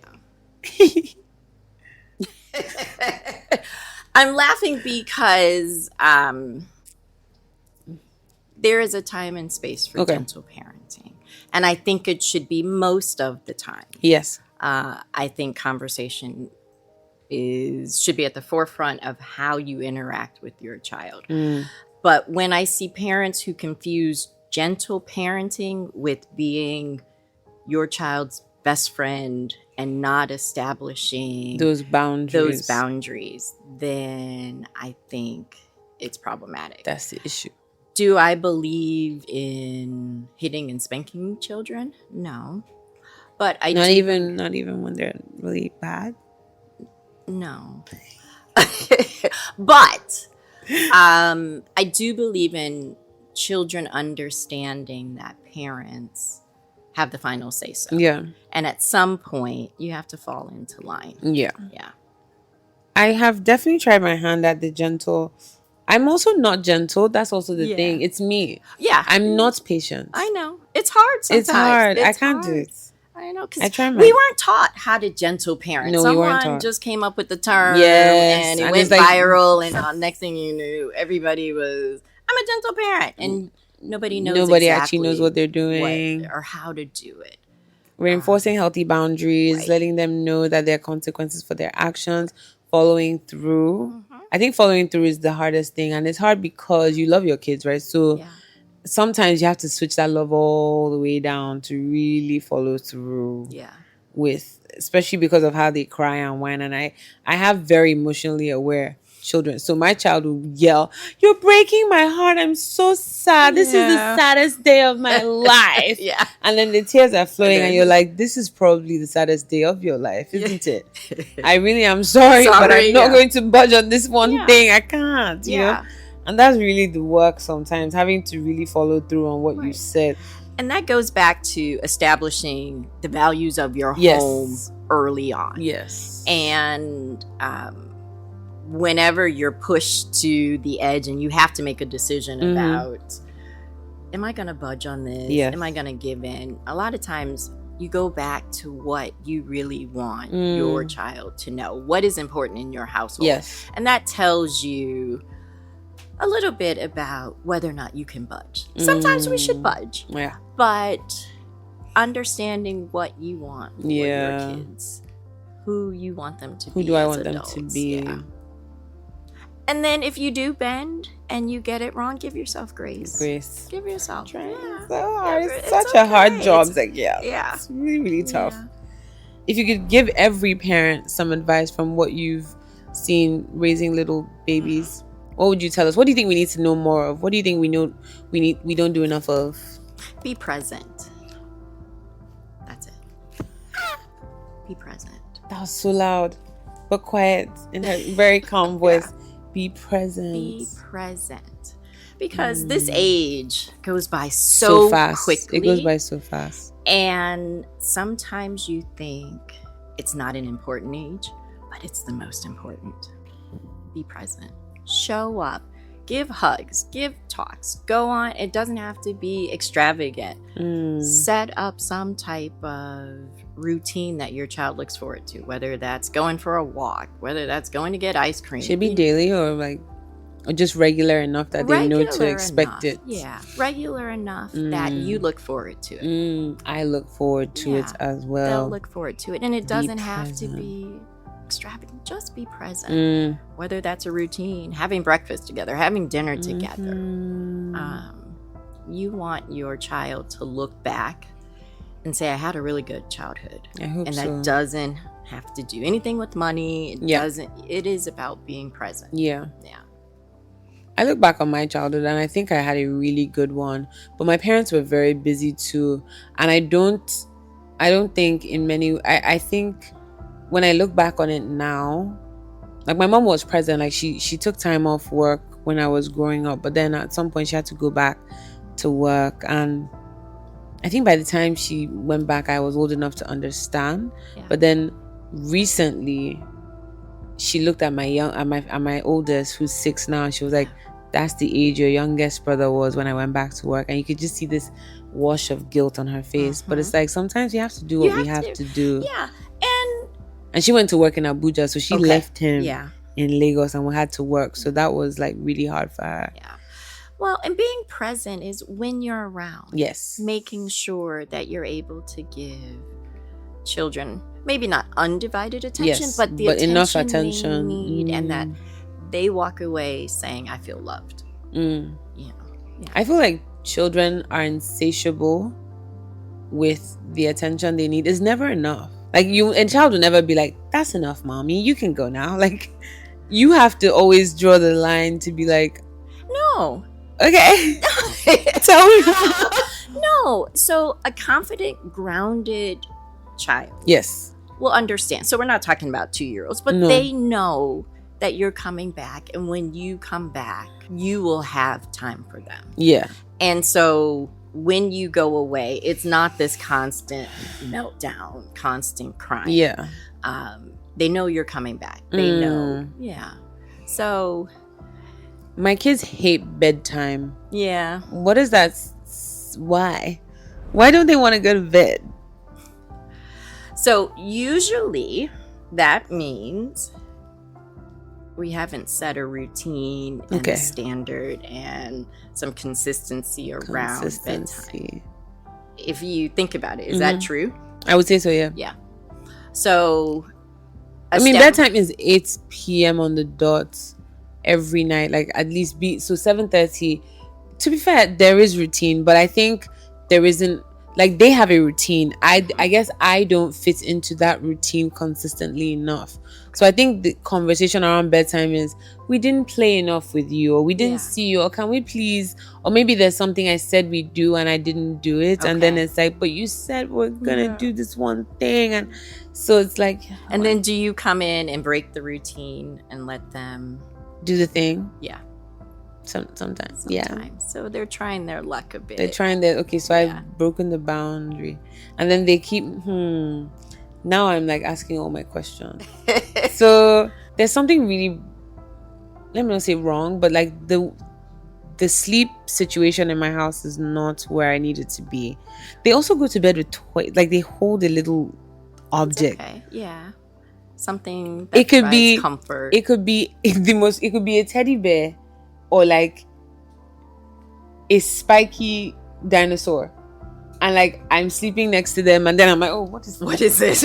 Speaker 2: I'm laughing because there is a time and space for gentle parenting. And I think it should be most of the time.
Speaker 1: Yes.
Speaker 2: I think conversation should be at the forefront of how you interact with your child. But when I see parents who confuse gentle parenting with being your child's best friend and not establishing
Speaker 1: those boundaries,
Speaker 2: then I think it's problematic.
Speaker 1: That's the issue.
Speaker 2: Do I believe in hitting and spanking children? No. But not
Speaker 1: even when they're really bad?
Speaker 2: No. But I do believe in children understanding that parents have the final say so.
Speaker 1: Yeah.
Speaker 2: And at some point, you have to fall into line.
Speaker 1: Yeah.
Speaker 2: Yeah.
Speaker 1: I have definitely tried my hand at the gentle. I'm also not gentle. That's also the thing. It's me.
Speaker 2: Yeah.
Speaker 1: I'm not patient.
Speaker 2: I know. It's hard sometimes.
Speaker 1: It's hard. I can't do it.
Speaker 2: I know, because we weren't taught how to gentle parent.
Speaker 1: No, we weren't taught.
Speaker 2: Just came up with the term,
Speaker 1: yes,
Speaker 2: and it went viral, and next thing you knew, everybody was, I'm a gentle parent. And nobody knows
Speaker 1: Nobody
Speaker 2: exactly
Speaker 1: actually knows what they're doing.
Speaker 2: or how to do it.
Speaker 1: Reinforcing healthy boundaries,
Speaker 2: right.
Speaker 1: letting them know that there are consequences for their actions, following through. I think following through is the hardest thing, and it's hard because you love your kids, right? So
Speaker 2: Yeah.
Speaker 1: sometimes you have to switch that love all the way down to really follow through
Speaker 2: Yeah.
Speaker 1: with, especially because of how they cry and whine. And I have very emotionally aware children, so my child will yell, "You're breaking my heart, I'm so sad, this is the
Speaker 2: Yeah.
Speaker 1: saddest day of my life."
Speaker 2: Yeah.
Speaker 1: And then the tears are flowing
Speaker 2: And
Speaker 1: and
Speaker 2: then-
Speaker 1: you're like, this is probably the saddest day of your life, isn't
Speaker 2: Yeah.
Speaker 1: it? I really am sorry, but I'm not going to budge on this one
Speaker 2: Yeah.
Speaker 1: thing. I can't, you know.
Speaker 2: Yeah.
Speaker 1: And that's really the work sometimes, having to really follow through on what you
Speaker 2: Right.
Speaker 1: said.
Speaker 2: And that goes back to establishing the values of your
Speaker 1: Yes.
Speaker 2: home early on.
Speaker 1: Yes.
Speaker 2: And whenever you're pushed to the edge and you have to make a decision about, am I going to budge on this?
Speaker 1: Yes.
Speaker 2: Am I going to give in? A lot of times you go back to what you really want your child to know, what is important in your household.
Speaker 1: Yes.
Speaker 2: And that tells you a little bit about whether or not you can budge. Sometimes we should budge,
Speaker 1: Yeah.
Speaker 2: but understanding what you want for
Speaker 1: Yeah.
Speaker 2: your kids, who you want them to be.
Speaker 1: Who do I
Speaker 2: as
Speaker 1: want
Speaker 2: adults.
Speaker 1: them to be?
Speaker 2: Yeah. And then if you do bend and you get it wrong, give yourself grace.
Speaker 1: Grace.
Speaker 2: Give yourself.
Speaker 1: Trying
Speaker 2: Yeah.
Speaker 1: so hard.
Speaker 2: Yeah,
Speaker 1: It's
Speaker 2: it's
Speaker 1: such a hard
Speaker 2: okay.
Speaker 1: job.
Speaker 2: It's-
Speaker 1: It's like, yeah.
Speaker 2: Yeah.
Speaker 1: It's really, really tough.
Speaker 2: Yeah.
Speaker 1: If you could give every parent some advice from what you've seen raising little babies, what would you tell us? What do you think we need to know more of? What do you think we don't do enough of?
Speaker 2: Be present. That's it. Be present.
Speaker 1: That was so loud, but quiet in her very calm voice. Be present.
Speaker 2: Be present. Because this age goes by so
Speaker 1: fast.
Speaker 2: quickly.
Speaker 1: It goes by so fast.
Speaker 2: And sometimes you think it's not an important age, but it's the most important. Be present. Show up. Give hugs. Give talks. Go on. It doesn't have to be extravagant. Set up some type of routine that your child looks forward to, whether that's going for a walk, whether that's going to get ice cream.
Speaker 1: Should it be daily or just regular enough that they know to
Speaker 2: Regular
Speaker 1: expect
Speaker 2: enough.
Speaker 1: it?
Speaker 2: Yeah, regular enough that you look forward to it.
Speaker 1: I look forward to it
Speaker 2: Yeah.
Speaker 1: as well.
Speaker 2: They'll look forward to it. And it doesn't have to be extravagant. Just be present. Whether that's a routine, having breakfast together, having dinner together. You want your child to look back and say, I had a really good childhood.
Speaker 1: I hope
Speaker 2: And
Speaker 1: so.
Speaker 2: that doesn't have to do anything with money. It is about being present.
Speaker 1: Yeah.
Speaker 2: Yeah.
Speaker 1: I look back on my childhood and I think I had a really good one, but my parents were very busy too. And I don't think I think when I look back on it now, like my mom was present, like she took time off work when I was growing up, but then at some point she had to go back to work, and I think by the time she went back I was old enough to understand.
Speaker 2: Yeah.
Speaker 1: But then recently she looked at my oldest, who's 6 now, and she was like, that's the age your youngest brother was when I went back to work. And you could just see this wash of guilt on her face. But it's like, sometimes we have to do what we have to do.
Speaker 2: Yeah.
Speaker 1: And she went to work in Abuja, so she left him
Speaker 2: Yeah.
Speaker 1: in Lagos and we had to work. So that was like really hard for her.
Speaker 2: Yeah. Well, and being present is when you're around.
Speaker 1: Yes.
Speaker 2: Making sure that you're able to give children maybe not undivided attention,
Speaker 1: Yes,
Speaker 2: but the
Speaker 1: but
Speaker 2: attention
Speaker 1: enough
Speaker 2: they
Speaker 1: attention.
Speaker 2: need, and that they walk away saying, I feel loved. You know. Yeah.
Speaker 1: I feel like children are insatiable with the attention they need. It's never enough. Like a child will never be like, that's enough, mommy, you can go now. Like you have to always draw the line to be like,
Speaker 2: No.
Speaker 1: okay. Tell me.
Speaker 2: No. So a confident, grounded child
Speaker 1: Yes.
Speaker 2: will understand. So we're not talking about 2-year-olds, but
Speaker 1: No.
Speaker 2: they know that you're coming back. And when you come back, you will have time for them.
Speaker 1: Yeah.
Speaker 2: And so when you go away, it's not this constant meltdown, constant crying.
Speaker 1: Yeah.
Speaker 2: They know you're coming back. They know. Yeah. So,
Speaker 1: My kids hate bedtime.
Speaker 2: yeah.
Speaker 1: What is that? Why? Why don't they want to go to bed?
Speaker 2: So usually that means we haven't set a routine and
Speaker 1: Okay.
Speaker 2: a standard and some consistency around bedtime. If you think about it, is that true?
Speaker 1: I would say so, yeah.
Speaker 2: Yeah. So,
Speaker 1: bedtime is 8 p.m. on the dot every night, like at least 7:30. To be fair, there is routine, but I think there isn't, like, they have a routine. I guess I don't fit into that routine consistently enough. So I think the conversation around bedtime is, we didn't play enough with you, or we didn't see you, or can we please, or maybe there's something I said we do and I didn't do it. And then it's like, but you said we're gonna do this one thing. And so it's like,
Speaker 2: and then do you come in and break the routine and let them
Speaker 1: do the thing?
Speaker 2: Yeah.
Speaker 1: Sometimes.
Speaker 2: So they're trying their luck a bit.
Speaker 1: They're trying their, okay, so I've broken the boundary. And then they keep, now I'm like asking all my questions. So there's something really, let me not say wrong, but like the sleep situation in my house is not where I need it to be. They also go to bed with toys, like they hold a little object.
Speaker 2: Okay. Yeah. Something that
Speaker 1: it could be
Speaker 2: comfort.
Speaker 1: It could be it could be a teddy bear, or like a spiky dinosaur, and like I'm sleeping next to them, and then I'm like, oh, what is this?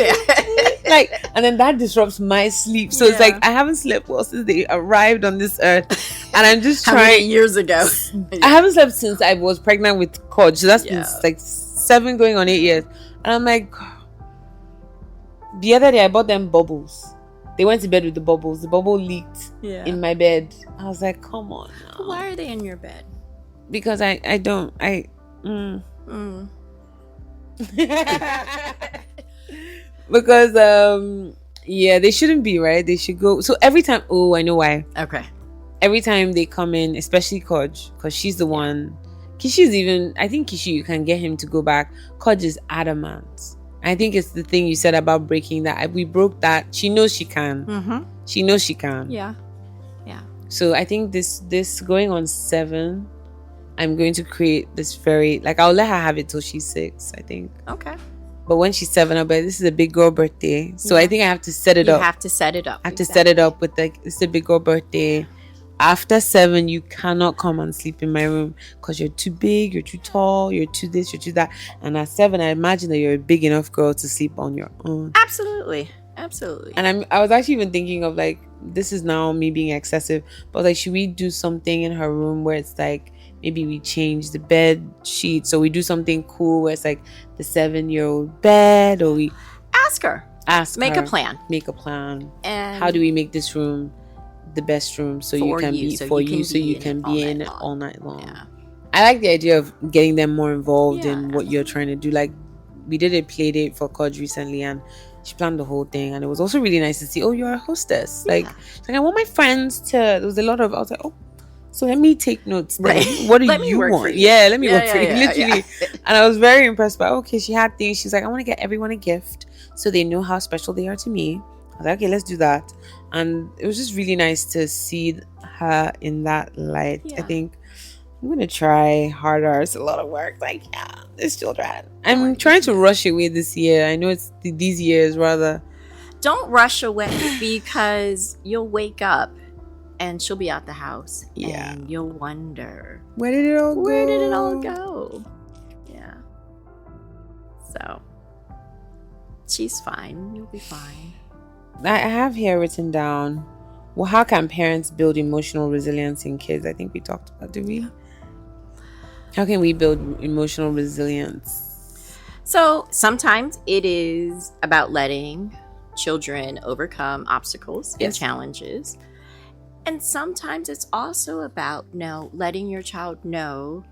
Speaker 1: Like, and then that disrupts my sleep. So it's like I haven't slept well since they arrived on this earth, and I'm just trying.
Speaker 2: How many years ago?
Speaker 1: I haven't slept since I was pregnant with Kodge. So that's been like 7 going on 8 years, and I'm like, the other day I bought them bubbles. They went to bed with the bubbles. The bubble leaked in my bed. I was like, come on now.
Speaker 2: Why are they in your bed?
Speaker 1: Because because they shouldn't be, right? They should go. So every time, I know why.
Speaker 2: Okay.
Speaker 1: Every time they come in, especially Kodge, because she's the one. Kishi's even, I think Kishi, you can get him to go back. Kodge is adamant. I think it's the thing you said about breaking that. We broke that. She knows she can. She knows she can.
Speaker 2: Yeah.
Speaker 1: So I think this going on 7, I'm going to create this very, like, I'll let her have it till she's 6, I think.
Speaker 2: Okay.
Speaker 1: But when she's 7, I'll be like, this is a big girl birthday. So I think I have to set it up.
Speaker 2: You have to set it up.
Speaker 1: I have to set it up with, like, this is a big girl birthday. After 7, you cannot come and sleep in my room because you're too big, you're too tall, you're too this, you're too that. And at 7, I imagine that you're a big enough girl to sleep on your own.
Speaker 2: Absolutely.
Speaker 1: And I was actually even thinking of, like, this is now me being excessive, but like, should we do something in her room where it's like, maybe we change the bed sheet, so we do something cool where it's like the 7-year-old bed, or we
Speaker 2: ask her, make a plan,
Speaker 1: and how do we make this room the best room so you can be in it all night long. I like the idea of getting them more involved in what you're trying to do. Like, we did a play date for Kodge recently, and she planned the whole thing, and it was also really nice to see, you're a hostess. Like, I want my friends to, there was a lot of, I was like, so let me take notes then. Right. What do you want? Yeah, let me work for you. Literally. And I was very impressed by, she had things. She's like, I want to get everyone a gift so they know how special they are to me. I was like, okay, let's do that. And it was just really nice to see her in that light. I think I'm going to try harder. It's a lot of work. Like, there's children. I'm trying to rush away this year. I know it's these years rather.
Speaker 2: Don't rush away because you'll wake up and she'll be out the house.
Speaker 1: Yeah.
Speaker 2: And you'll wonder,
Speaker 1: where did it all
Speaker 2: go? Yeah. So, she's fine. You'll be fine.
Speaker 1: I have here written down, how can parents build emotional resilience in kids? I think we talked about, did we? How can we build emotional resilience?
Speaker 2: So, sometimes it is about letting children overcome obstacles and challenges. And sometimes it's also about letting your child know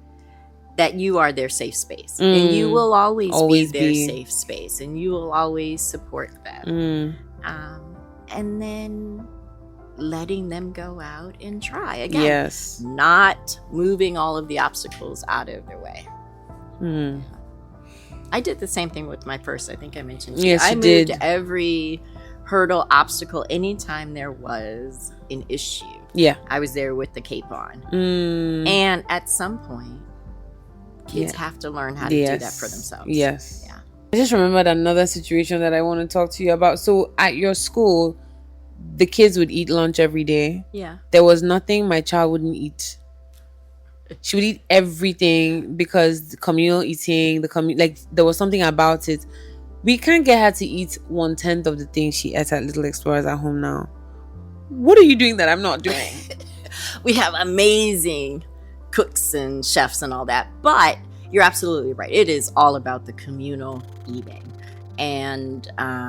Speaker 2: that you are their safe space. And you will always be their safe space. And you will always support them. And then letting them go out and try. Again, not moving all of the obstacles out of their way. I did the same thing with my first. I think I mentioned to you. I moved every hurdle, obstacle, anytime there was an issue. I was there with the cape on. And at some point, kids have to learn how to do that for themselves.
Speaker 1: I just remembered another situation that I want to talk to you about. So at your school, the kids would eat lunch every day.
Speaker 2: Yeah.
Speaker 1: There was nothing my child wouldn't eat. She would eat everything because the communal eating, like there was something about it. We can't get her to eat 1/10 of the things she ate at Little Explorers at home now. What are you doing that I'm not doing?
Speaker 2: We have amazing cooks and chefs and all that, but you're absolutely right. It is all about the communal eating, and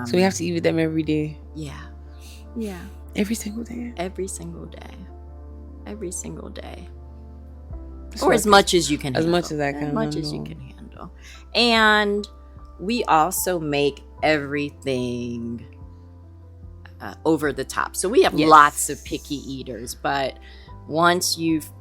Speaker 1: so we have to eat with them every day.
Speaker 2: Yeah,
Speaker 1: Every single day.
Speaker 2: every single day,
Speaker 1: That's
Speaker 2: or
Speaker 1: what
Speaker 2: as much as you can.
Speaker 1: as
Speaker 2: handle.
Speaker 1: much as I can
Speaker 2: As much as you
Speaker 1: handle.
Speaker 2: can handle, and we also make everything over the top. So we have
Speaker 1: Yes.
Speaker 2: lots of picky eaters, but once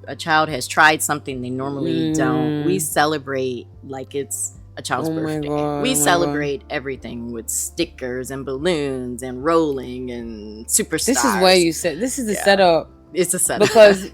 Speaker 2: a child has tried something they normally don't, we celebrate like it's a child's
Speaker 1: Oh my
Speaker 2: birthday.
Speaker 1: God,
Speaker 2: We
Speaker 1: oh my
Speaker 2: celebrate everything with stickers and balloons and rolling and superstars.
Speaker 1: This is why you said this is the
Speaker 2: Yeah.
Speaker 1: setup.
Speaker 2: It's a setup.
Speaker 1: Because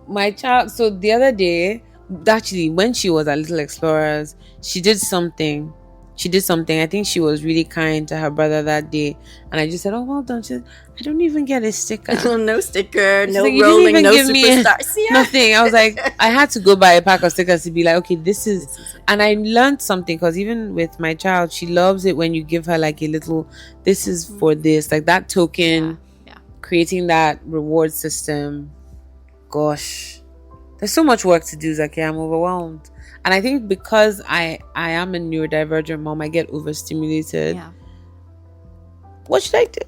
Speaker 1: my child, so the other day, actually when she was at Little Explorers, she did something. I think she was really kind to her brother that day, and I just said, "Oh, well done." She said, "I don't even get a sticker."
Speaker 2: no sticker,
Speaker 1: She's
Speaker 2: no
Speaker 1: like, "You didn't
Speaker 2: rolling,
Speaker 1: even
Speaker 2: no
Speaker 1: give me
Speaker 2: superstars. Yeah.
Speaker 1: nothing." I was like, I had to go buy a pack of stickers to be like, okay, this is
Speaker 2: it.
Speaker 1: and I learned something, because even with my child, she loves it when you give her like a little, this is for this, like that token.
Speaker 2: Yeah.
Speaker 1: Creating that reward system. Gosh, there's so much work to do, Zakiya. I'm overwhelmed, and I think because I am a neurodivergent mom, I get overstimulated.
Speaker 2: Yeah.
Speaker 1: What should I do?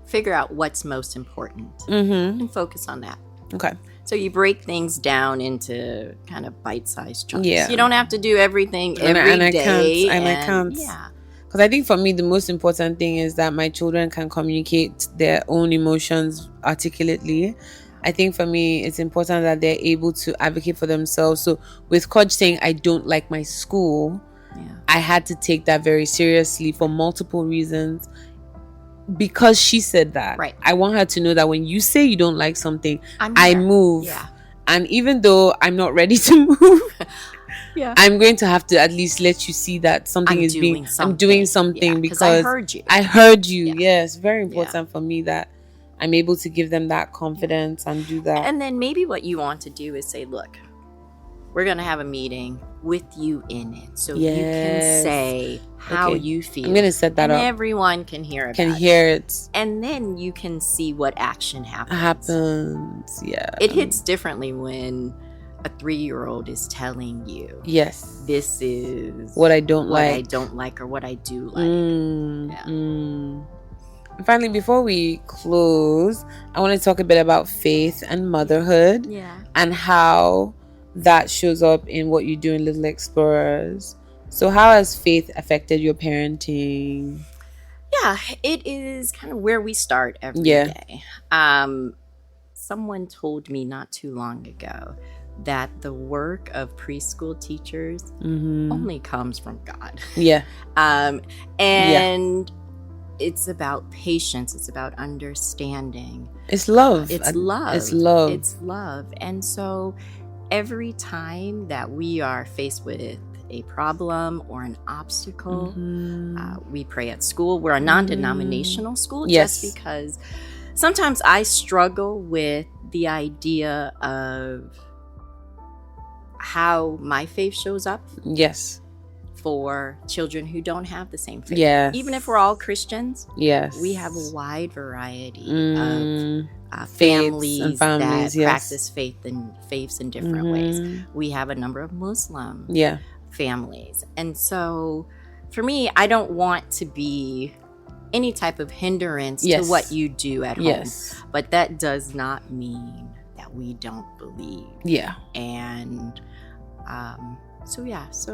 Speaker 2: Figure out what's most important
Speaker 1: Mm-hmm.
Speaker 2: and focus on that.
Speaker 1: Okay.
Speaker 2: So you break things down into kind of bite-sized chunks.
Speaker 1: Yeah.
Speaker 2: You don't have to do everything every day.
Speaker 1: And I can't.
Speaker 2: Yeah.
Speaker 1: Because I think for me, the most important thing is that my children can communicate their own emotions articulately. I think for me, it's important that they're able to advocate for themselves. So with Coach saying, I don't like my school,
Speaker 2: Yeah.
Speaker 1: I had to take that very seriously for multiple reasons. Because she said that.
Speaker 2: Right.
Speaker 1: I want her to know that when you say you don't like something,
Speaker 2: I'm
Speaker 1: I
Speaker 2: here.
Speaker 1: move.
Speaker 2: Yeah.
Speaker 1: And even though I'm not ready to move,
Speaker 2: Yeah.
Speaker 1: I'm going to have to at least let you see that something
Speaker 2: I'm
Speaker 1: is
Speaker 2: doing
Speaker 1: being
Speaker 2: something.
Speaker 1: I'm doing something
Speaker 2: Yeah,
Speaker 1: because
Speaker 2: I heard you.
Speaker 1: I heard you.
Speaker 2: Yeah.
Speaker 1: Yes, very important for me that I'm able to give them that confidence and do that.
Speaker 2: And then maybe what you want to do is say, look, we're going to have a meeting with you in it. So you can
Speaker 1: Yes.
Speaker 2: say how
Speaker 1: Okay.
Speaker 2: you feel.
Speaker 1: I'm going to set that
Speaker 2: and
Speaker 1: up.
Speaker 2: everyone can hear about
Speaker 1: Can
Speaker 2: it.
Speaker 1: hear it
Speaker 2: And then you can see what action happens.
Speaker 1: happens. Yeah.
Speaker 2: It hits differently when a 3-year-old is telling you,
Speaker 1: Yes.
Speaker 2: this is
Speaker 1: What I don't
Speaker 2: what I
Speaker 1: like.
Speaker 2: don't like or what I do like. Yeah.
Speaker 1: And finally, before we close, I want to talk a bit about faith and motherhood
Speaker 2: Yeah.
Speaker 1: and how that shows up in what you do in Little Explorers. So how has faith affected your parenting?
Speaker 2: Yeah, it is kind of where we start every day. Someone told me not too long ago that the work of preschool teachers only comes from God.
Speaker 1: Yeah.
Speaker 2: And it's about patience. It's about understanding.
Speaker 1: It's love.
Speaker 2: It's love.
Speaker 1: It's love.
Speaker 2: It's love. And so every time that we are faced with a problem or an obstacle, we pray at school. We're a non-denominational school
Speaker 1: Yes.
Speaker 2: just because sometimes I struggle with the idea of how my faith shows up
Speaker 1: Yes.
Speaker 2: for children who don't have the same faith.
Speaker 1: Yes.
Speaker 2: Even if we're all Christians,
Speaker 1: Yes.
Speaker 2: we have a wide variety of
Speaker 1: Faiths and
Speaker 2: families
Speaker 1: families,
Speaker 2: that
Speaker 1: yes.
Speaker 2: practice faiths in different ways. We have a number of Muslim
Speaker 1: Yeah.
Speaker 2: families. And so for me, I don't want to be any type of hindrance
Speaker 1: Yes.
Speaker 2: to what you do at home.
Speaker 1: Yes.
Speaker 2: But that does not mean that we don't believe.
Speaker 1: Yeah.
Speaker 2: And so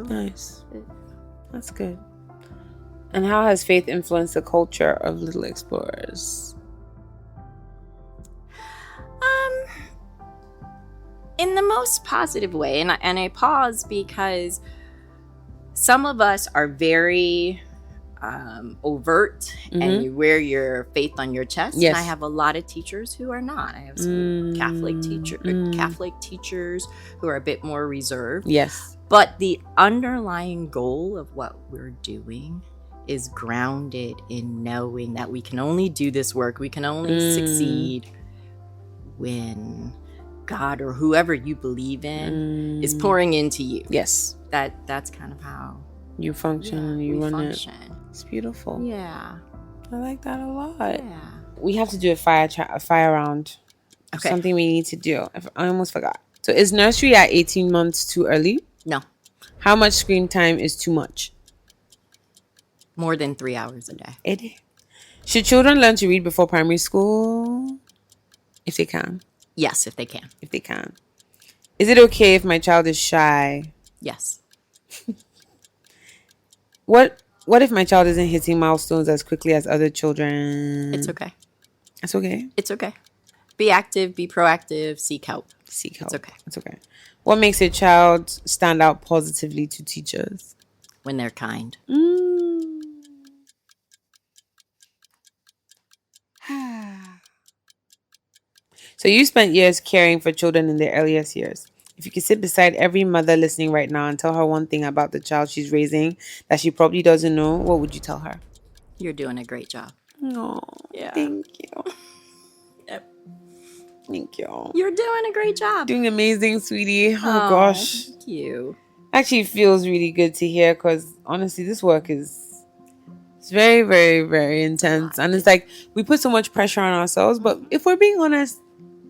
Speaker 1: Nice. That's good. And how has faith influenced the culture of Little Explorers?
Speaker 2: In the most positive way, and I pause because some of us are very overt and you wear your faith on your chest.
Speaker 1: Yes.
Speaker 2: And I have a lot of teachers who are not. I have some Catholic teachers who are a bit more reserved.
Speaker 1: Yes.
Speaker 2: But the underlying goal of what we're doing is grounded in knowing that we can only do this work, we can only succeed when God or whoever you believe in is pouring into you.
Speaker 1: Yes.
Speaker 2: That's kind of how
Speaker 1: you function and you run
Speaker 2: function.
Speaker 1: it. It's beautiful.
Speaker 2: Yeah.
Speaker 1: I like that a lot.
Speaker 2: Yeah.
Speaker 1: We have to do a fire round.
Speaker 2: Okay.
Speaker 1: Something we need to do. I almost forgot. So is nursery at 18 months too early?
Speaker 2: No.
Speaker 1: How much screen time is too much?
Speaker 2: More than 3 hours a day.
Speaker 1: Should children learn to read before primary school? If they can.
Speaker 2: Yes, if they can.
Speaker 1: If they can. Is it okay if my child is shy?
Speaker 2: Yes.
Speaker 1: What if my child isn't hitting milestones as quickly as other children?
Speaker 2: It's okay.
Speaker 1: It's okay.
Speaker 2: It's okay. Be active, be proactive, seek help.
Speaker 1: Seek help.
Speaker 2: It's okay.
Speaker 1: It's okay. What makes a child stand out positively to teachers?
Speaker 2: When they're kind.
Speaker 1: So you spent years caring for children in their earliest years. If you could sit beside every mother listening right now and tell her one thing about the child she's raising that she probably doesn't know, what would you tell her?
Speaker 2: You're doing a great job.
Speaker 1: No.
Speaker 2: Yeah.
Speaker 1: Thank you.
Speaker 2: Yep.
Speaker 1: Thank you.
Speaker 2: You're doing a great job.
Speaker 1: Doing amazing, sweetie. Oh gosh.
Speaker 2: Thank you.
Speaker 1: Actually feels really good to hear because honestly this work it's very, very, very intense. And it's like we put so much pressure on ourselves, but if we're being honest,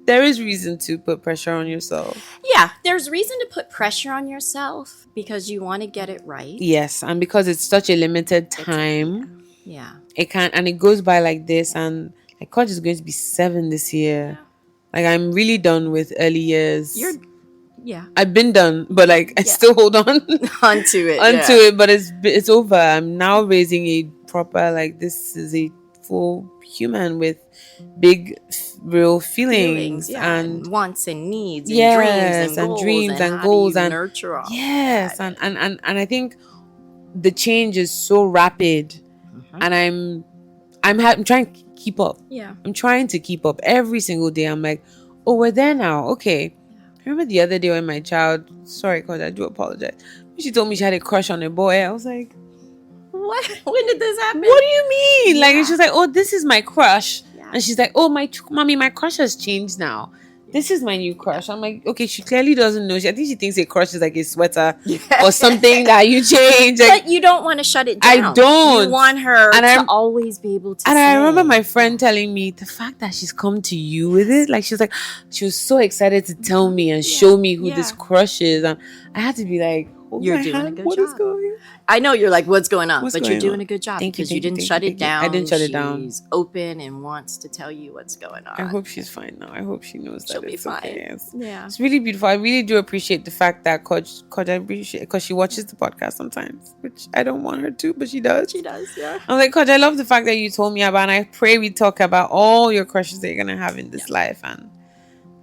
Speaker 1: there is reason to put pressure on yourself.
Speaker 2: Yeah, there's reason to put pressure on yourself because you want to get it right.
Speaker 1: Yes, and because it's such a limited time.
Speaker 2: Yeah.
Speaker 1: It can't, and it goes by like this, and like Coach is going to be 7 this year.
Speaker 2: Yeah.
Speaker 1: Like I'm really done with early years.
Speaker 2: Yeah.
Speaker 1: I've been done, but like I still hold on
Speaker 2: onto
Speaker 1: it. But it's over. I'm now raising a proper, like, this is a full human with big real feelings and
Speaker 2: wants and needs and
Speaker 1: dreams and goals and
Speaker 2: nurture all
Speaker 1: yes
Speaker 2: that.
Speaker 1: and I think the change is so rapid and I'm trying to keep up. I'm trying to keep up every single day. I'm like, oh, we're there now. Okay. I remember the other day when my child, sorry Coach, I do apologize, she told me she had a crush on a boy. I was like,
Speaker 2: what? When did this happen?
Speaker 1: What do you mean? Like, and she's like, oh, this is my crush. And she's like, oh, mommy, my crush has changed now. This is my new crush. I'm like, okay, she clearly doesn't know. I think she thinks a crush is like a sweater or something that you change. Like,
Speaker 2: but you don't want to shut it down.
Speaker 1: I don't.
Speaker 2: You want her to always be able to
Speaker 1: I remember my friend telling me the fact that she's come to you with it. Like, she was so excited to tell me and show me who this crush is. And I had to be like,
Speaker 2: you're doing a good job.
Speaker 1: What is going on?
Speaker 2: I know you're like, what's going on? But you're doing a good job because you didn't shut it down.
Speaker 1: I didn't shut it down.
Speaker 2: She's open and wants to tell you what's going on.
Speaker 1: I hope she's fine now. I hope she knows that it's fine. Okay.
Speaker 2: Yeah.
Speaker 1: It's really beautiful. I really do appreciate the fact that Coach, I appreciate because she watches the podcast sometimes, which I don't want her to, but she does.
Speaker 2: She does, yeah.
Speaker 1: I'm like, Coach, I love the fact that you told me about, and I pray we talk about all your crushes that you're going to have in this life, and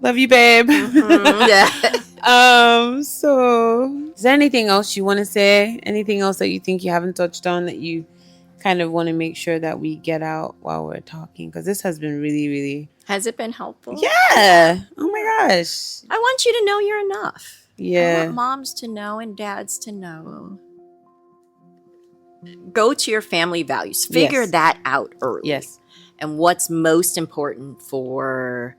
Speaker 1: love you, babe.
Speaker 2: Yeah.
Speaker 1: So is there anything else you want to say? Anything else that you think you haven't touched on that you kind of want to make sure that we get out while we're talking? Because this has been really, really...
Speaker 2: Has it been helpful?
Speaker 1: Yeah. Oh my gosh.
Speaker 2: I want you to know you're enough.
Speaker 1: Yeah.
Speaker 2: I want moms to know and dads to know. Go to your family values. Figure that out early.
Speaker 1: Yes.
Speaker 2: And what's most important for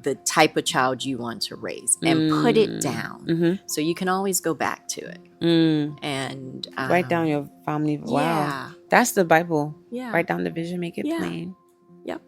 Speaker 2: the type of child you want to raise, and put it down so you can always go back to it. And
Speaker 1: write down your family. Wow, that's the Bible. Write down the vision, make it plain.
Speaker 2: Yep.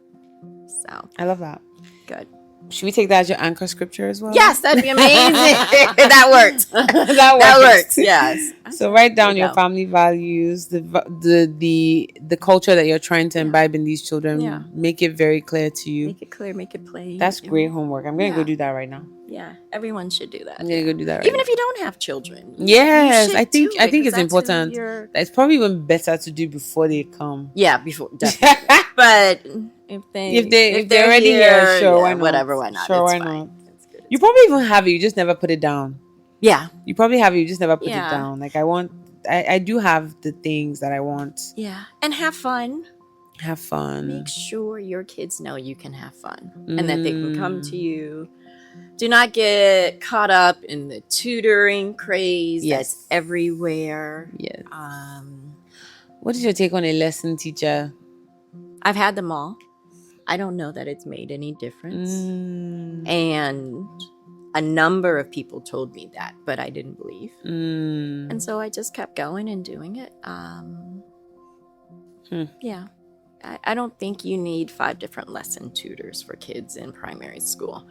Speaker 2: So
Speaker 1: I love that.
Speaker 2: Good.
Speaker 1: Should we take that as your anchor scripture as well?
Speaker 2: Yes, that'd be amazing. That works. That works. Yes.
Speaker 1: So write down your family values, the culture that you're trying to imbibe in these children.
Speaker 2: Yeah.
Speaker 1: Make it very clear to you.
Speaker 2: Make it clear. Make it plain.
Speaker 1: That's great homework. I'm gonna go do that right now.
Speaker 2: Yeah, everyone should do that.
Speaker 1: I'm gonna go do that right
Speaker 2: even
Speaker 1: now.
Speaker 2: if you don't have children.
Speaker 1: Yes, I think it's important.
Speaker 2: It's
Speaker 1: It's probably even better to do before they come.
Speaker 2: Yeah, before definitely. But if they're
Speaker 1: already here, sure, why not?
Speaker 2: Whatever, why not?
Speaker 1: Sure,
Speaker 2: it's
Speaker 1: why
Speaker 2: fine.
Speaker 1: not?
Speaker 2: It's good.
Speaker 1: You probably even have it. You just never put it down.
Speaker 2: Yeah,
Speaker 1: you probably have it. You just never put it down. Like I do have the things that I want.
Speaker 2: Yeah, and have fun.
Speaker 1: Have fun.
Speaker 2: Make sure your kids know you can have fun and that they can come to you. Do not get caught up in the tutoring craze that's everywhere.
Speaker 1: Yes. What is your take on a lesson teacher?
Speaker 2: I've had them all. I don't know that it's made any difference. And a number of people told me that, but I didn't believe. And so I just kept going and doing it. Yeah. I don't think you need 5 different lesson tutors for kids in primary school.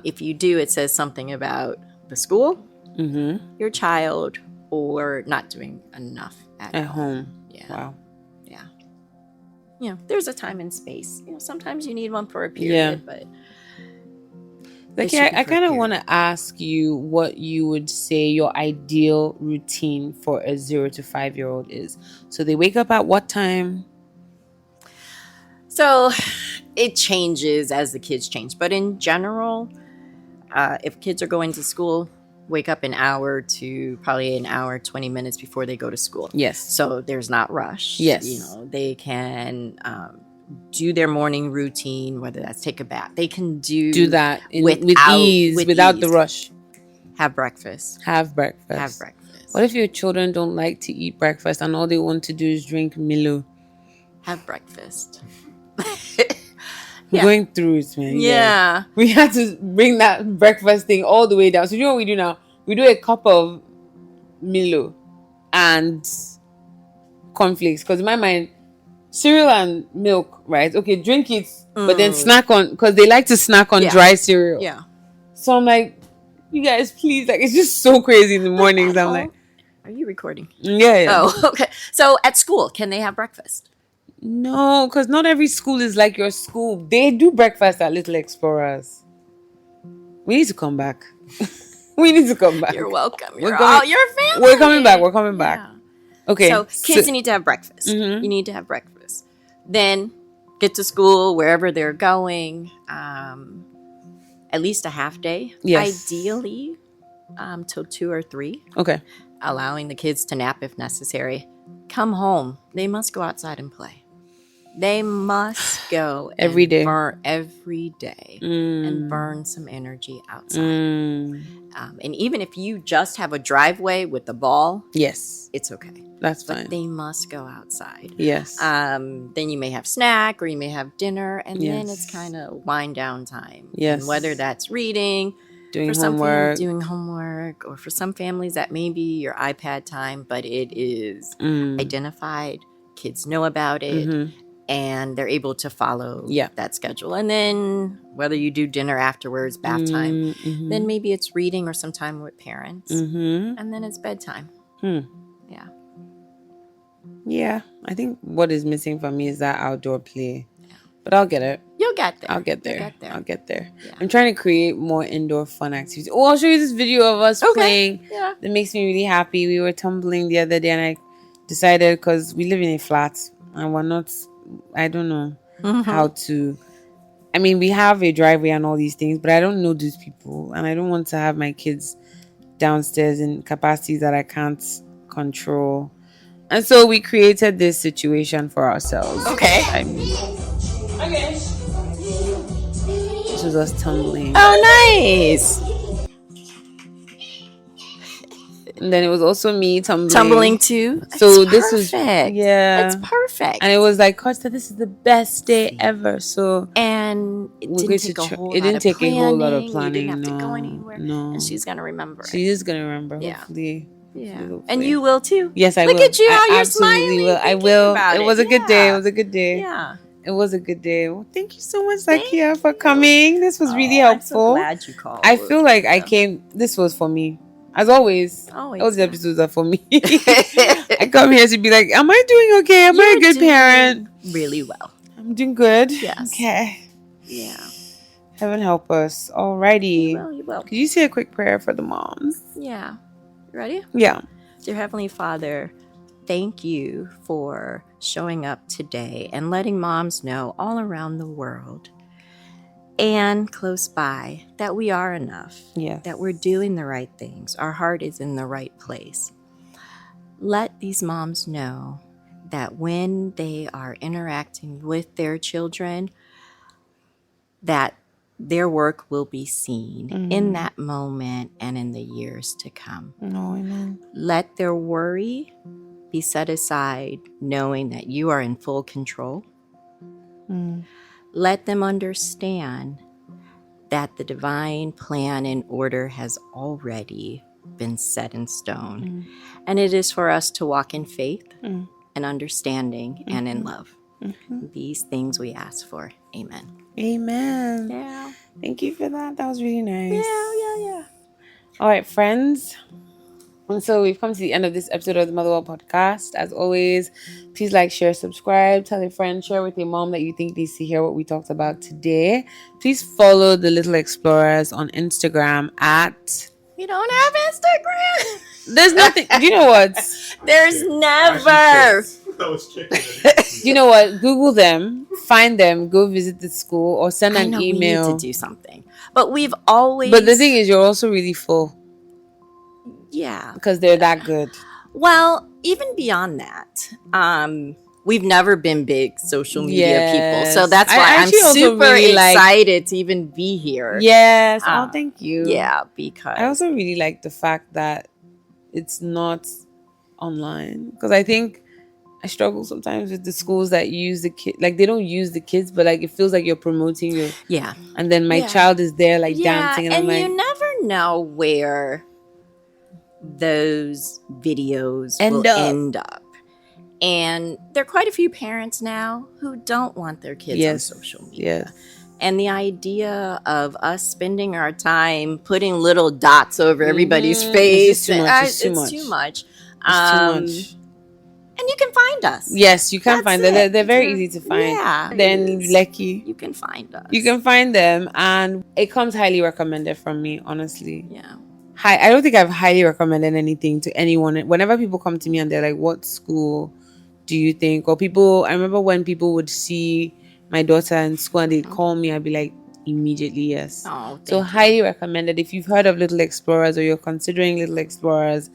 Speaker 2: If you do, it says something about the school, your child, or not doing enough at
Speaker 1: home.
Speaker 2: Yeah.
Speaker 1: Wow.
Speaker 2: Yeah. You know, there's a time and space. You know, sometimes you need one for a period, but
Speaker 1: like, I kind of want to ask you what you would say your ideal routine for a 0 to 5-year-old is. So they wake up at what time?
Speaker 2: So it changes as the kids change. But in general, if kids are going to school, wake up an hour to probably an hour, 20 minutes before they go to school.
Speaker 1: Yes.
Speaker 2: So there's not rush.
Speaker 1: Yes.
Speaker 2: You know, they can do their morning routine, whether that's take a bath. They can do
Speaker 1: that with ease, without the rush.
Speaker 2: Have breakfast.
Speaker 1: Have breakfast. What if your children don't like to eat breakfast and all they want to do is drink Milo?
Speaker 2: Have breakfast.
Speaker 1: Going through it, man.
Speaker 2: Yeah.
Speaker 1: We had to bring that breakfast thing all the way down. So you know what we do now? We do a cup of Milo and cornflakes. Because in my mind, cereal and milk, right? Okay, drink it, but then snack on, because they like to snack on dry cereal.
Speaker 2: Yeah.
Speaker 1: So I'm like, you guys, please, like, it's just so crazy in the mornings. I'm like,
Speaker 2: are you recording?
Speaker 1: Yeah.
Speaker 2: Oh, okay. So at school, can they have breakfast?
Speaker 1: No, because not every school is like your school. They do breakfast at Little Explorers. We need to come back. We need to come back.
Speaker 2: You're welcome.
Speaker 1: You're
Speaker 2: family.
Speaker 1: We're coming back. Yeah. Okay.
Speaker 2: So kids need to have breakfast. You need to have breakfast. Then get to school, wherever they're going, at least a half day.
Speaker 1: Yes.
Speaker 2: Ideally, till 2 or 3.
Speaker 1: Okay.
Speaker 2: Allowing the kids to nap if necessary. Come home. They must go outside and play. They must go
Speaker 1: every day
Speaker 2: and burn some energy outside. And even if you just have a driveway with the ball,
Speaker 1: yes,
Speaker 2: it's okay.
Speaker 1: That's fine.
Speaker 2: But they must go outside.
Speaker 1: Yes.
Speaker 2: Then you may have snack or you may have dinner, and then it's kind of wind down time.
Speaker 1: Yes.
Speaker 2: And whether that's reading,
Speaker 1: doing
Speaker 2: homework, or for some families that may be your iPad time, but it is identified. Kids know about it. And they're able to follow that schedule. And then whether you do dinner afterwards, bath time, then maybe it's reading or some time with parents. And then it's bedtime. Yeah.
Speaker 1: Yeah. I think what is missing for me is that outdoor play. Yeah. But I'll get it.
Speaker 2: You'll get there.
Speaker 1: I'll get there. Yeah. I'm trying to create more indoor fun activities. Oh, I'll show you this video of us playing. Yeah. That makes me really happy. We were tumbling the other day and I decided, because we live in a flat and we're not... I don't know how to. I mean, we have a driveway and all these things, but I don't know these people, and I don't want to have my kids downstairs in capacities that I can't control. And so we created this situation for ourselves.
Speaker 2: Okay.
Speaker 1: This was us tumbling.
Speaker 2: Oh, nice.
Speaker 1: And then it was also me tumbling.
Speaker 2: Tumbling too.
Speaker 1: So
Speaker 2: it's
Speaker 1: this
Speaker 2: perfect.
Speaker 1: was
Speaker 2: It's perfect.
Speaker 1: And it was like, Costa, this is the best day ever. So
Speaker 2: and it didn't take a whole lot of planning. You didn't have to go anywhere.
Speaker 1: No.
Speaker 2: And she's gonna remember.
Speaker 1: She is gonna remember. Hopefully.
Speaker 2: Yeah.
Speaker 1: Hopefully.
Speaker 2: And you will too.
Speaker 1: Yes, I will.
Speaker 2: Look at you, how you're
Speaker 1: absolutely
Speaker 2: smiling.
Speaker 1: Will. I will. It was a good day. It was a good day.
Speaker 2: Yeah.
Speaker 1: It was a good day. Well, thank you so much, Zakiya, for coming. This was really helpful.
Speaker 2: I'm so glad you called.
Speaker 1: I feel like I came. This was for me. As always, all the episodes are for me. I come here to be like, am I doing okay? Am I a good parent?
Speaker 2: Really well.
Speaker 1: I'm doing good.
Speaker 2: Yes.
Speaker 1: Okay.
Speaker 2: Yeah.
Speaker 1: Heaven help us. Alrighty.
Speaker 2: You will.
Speaker 1: Could you say a quick prayer for the moms?
Speaker 2: Yeah. You ready?
Speaker 1: Yeah.
Speaker 2: Dear Heavenly Father, thank you for showing up today and letting moms know all around the world and close by that we are enough, that we're doing the right things. Our heart is in the right place. Let these moms know that when they are interacting with their children, that their work will be seen in that moment and in the years to come.
Speaker 1: Amen.
Speaker 2: Let their worry be set aside knowing that you are in full control. Let them understand that the divine plan and order has already been set in stone. And it is for us to walk in faith and understanding and in love. These things we ask for. Amen.
Speaker 1: Amen.
Speaker 2: Yeah.
Speaker 1: Thank you for that. That was really nice.
Speaker 2: Yeah.
Speaker 1: All right, friends. And so we've come to the end of this episode of the Motherwell Podcast. As always, please like, share, subscribe, tell a friend, share with your mom that you think needs to hear what we talked about today. Please follow the Little Explorers on Instagram at...
Speaker 2: We don't have Instagram.
Speaker 1: There's nothing... Do you know what?
Speaker 2: There's never.
Speaker 3: I was checking.
Speaker 1: You know what? Google them, find them, go visit the school, or send an email.
Speaker 2: We need to do something. But we've always...
Speaker 1: But the thing is, you're also really full.
Speaker 2: Yeah.
Speaker 1: Because they're that good.
Speaker 2: Well, even beyond that, we've never been big social media people. So that's why I'm super really excited to even be here.
Speaker 1: Yes. Thank you.
Speaker 2: Yeah, because...
Speaker 1: I also really like the fact that it's not online. Because I think I struggle sometimes with the schools that use the kid. Like, they don't use the kids, but like it feels like you're promoting your...
Speaker 2: Yeah.
Speaker 1: And then my child is there like dancing. And I'm like...
Speaker 2: you never know where those videos will end up. And there are quite a few parents now who don't want their kids on social media.
Speaker 1: Yes.
Speaker 2: And the idea of us spending our time putting little dots over everybody's face, it's too much. And you can find us.
Speaker 1: Yes, you can find them. They're very easy to find.
Speaker 2: Yeah.
Speaker 1: Then Lecky.
Speaker 2: You can find us.
Speaker 1: You can find them. And it comes highly recommended from me, honestly.
Speaker 2: Yeah.
Speaker 1: I don't think I've highly recommended anything to anyone. Whenever people come to me and they're like, what school do you think? Or I remember when people would see my daughter in school and they'd call me, I'd be like, immediately yes. So highly recommended. If you've heard of Little Explorers or you're considering Little Explorers,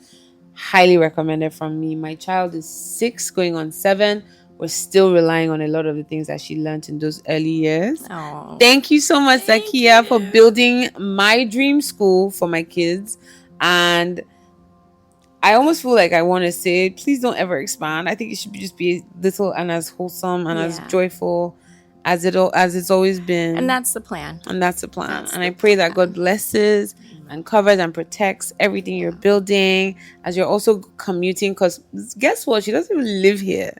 Speaker 1: highly recommended from me. My child is 6 going on 7. We're still relying on a lot of the things that she learned in those early years. Thank you so much, Zakiya, for building my dream school for my kids. And I almost feel like I want to say, please don't ever expand. I think it should just be little and as wholesome and as joyful as it's always been.
Speaker 2: And that's the plan.
Speaker 1: And I pray that God blesses and covers and protects everything you're building as you're also commuting. Because guess what? She doesn't even live here.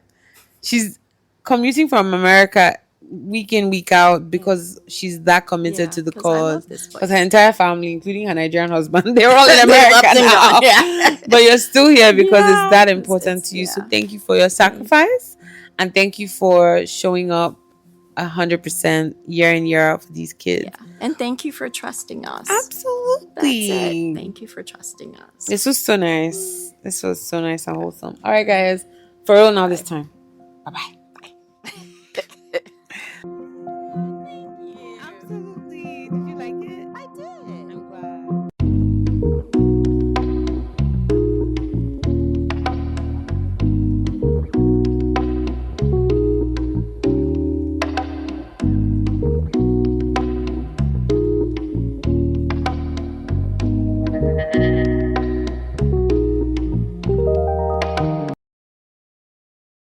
Speaker 1: She's commuting from America week in, week out because she's that committed to the cause. Because her entire family, including her Nigerian husband, they're all in America now. But you're still here because it's that important to you. So thank you for your sacrifice. And thank you for showing up 100% year in, year out for these kids.
Speaker 2: Yeah. And thank you for trusting us.
Speaker 1: Absolutely.
Speaker 2: That's it. Thank you for trusting us.
Speaker 1: This was so nice. This was so nice and wholesome. All right, guys. For real now this time. Bye-bye.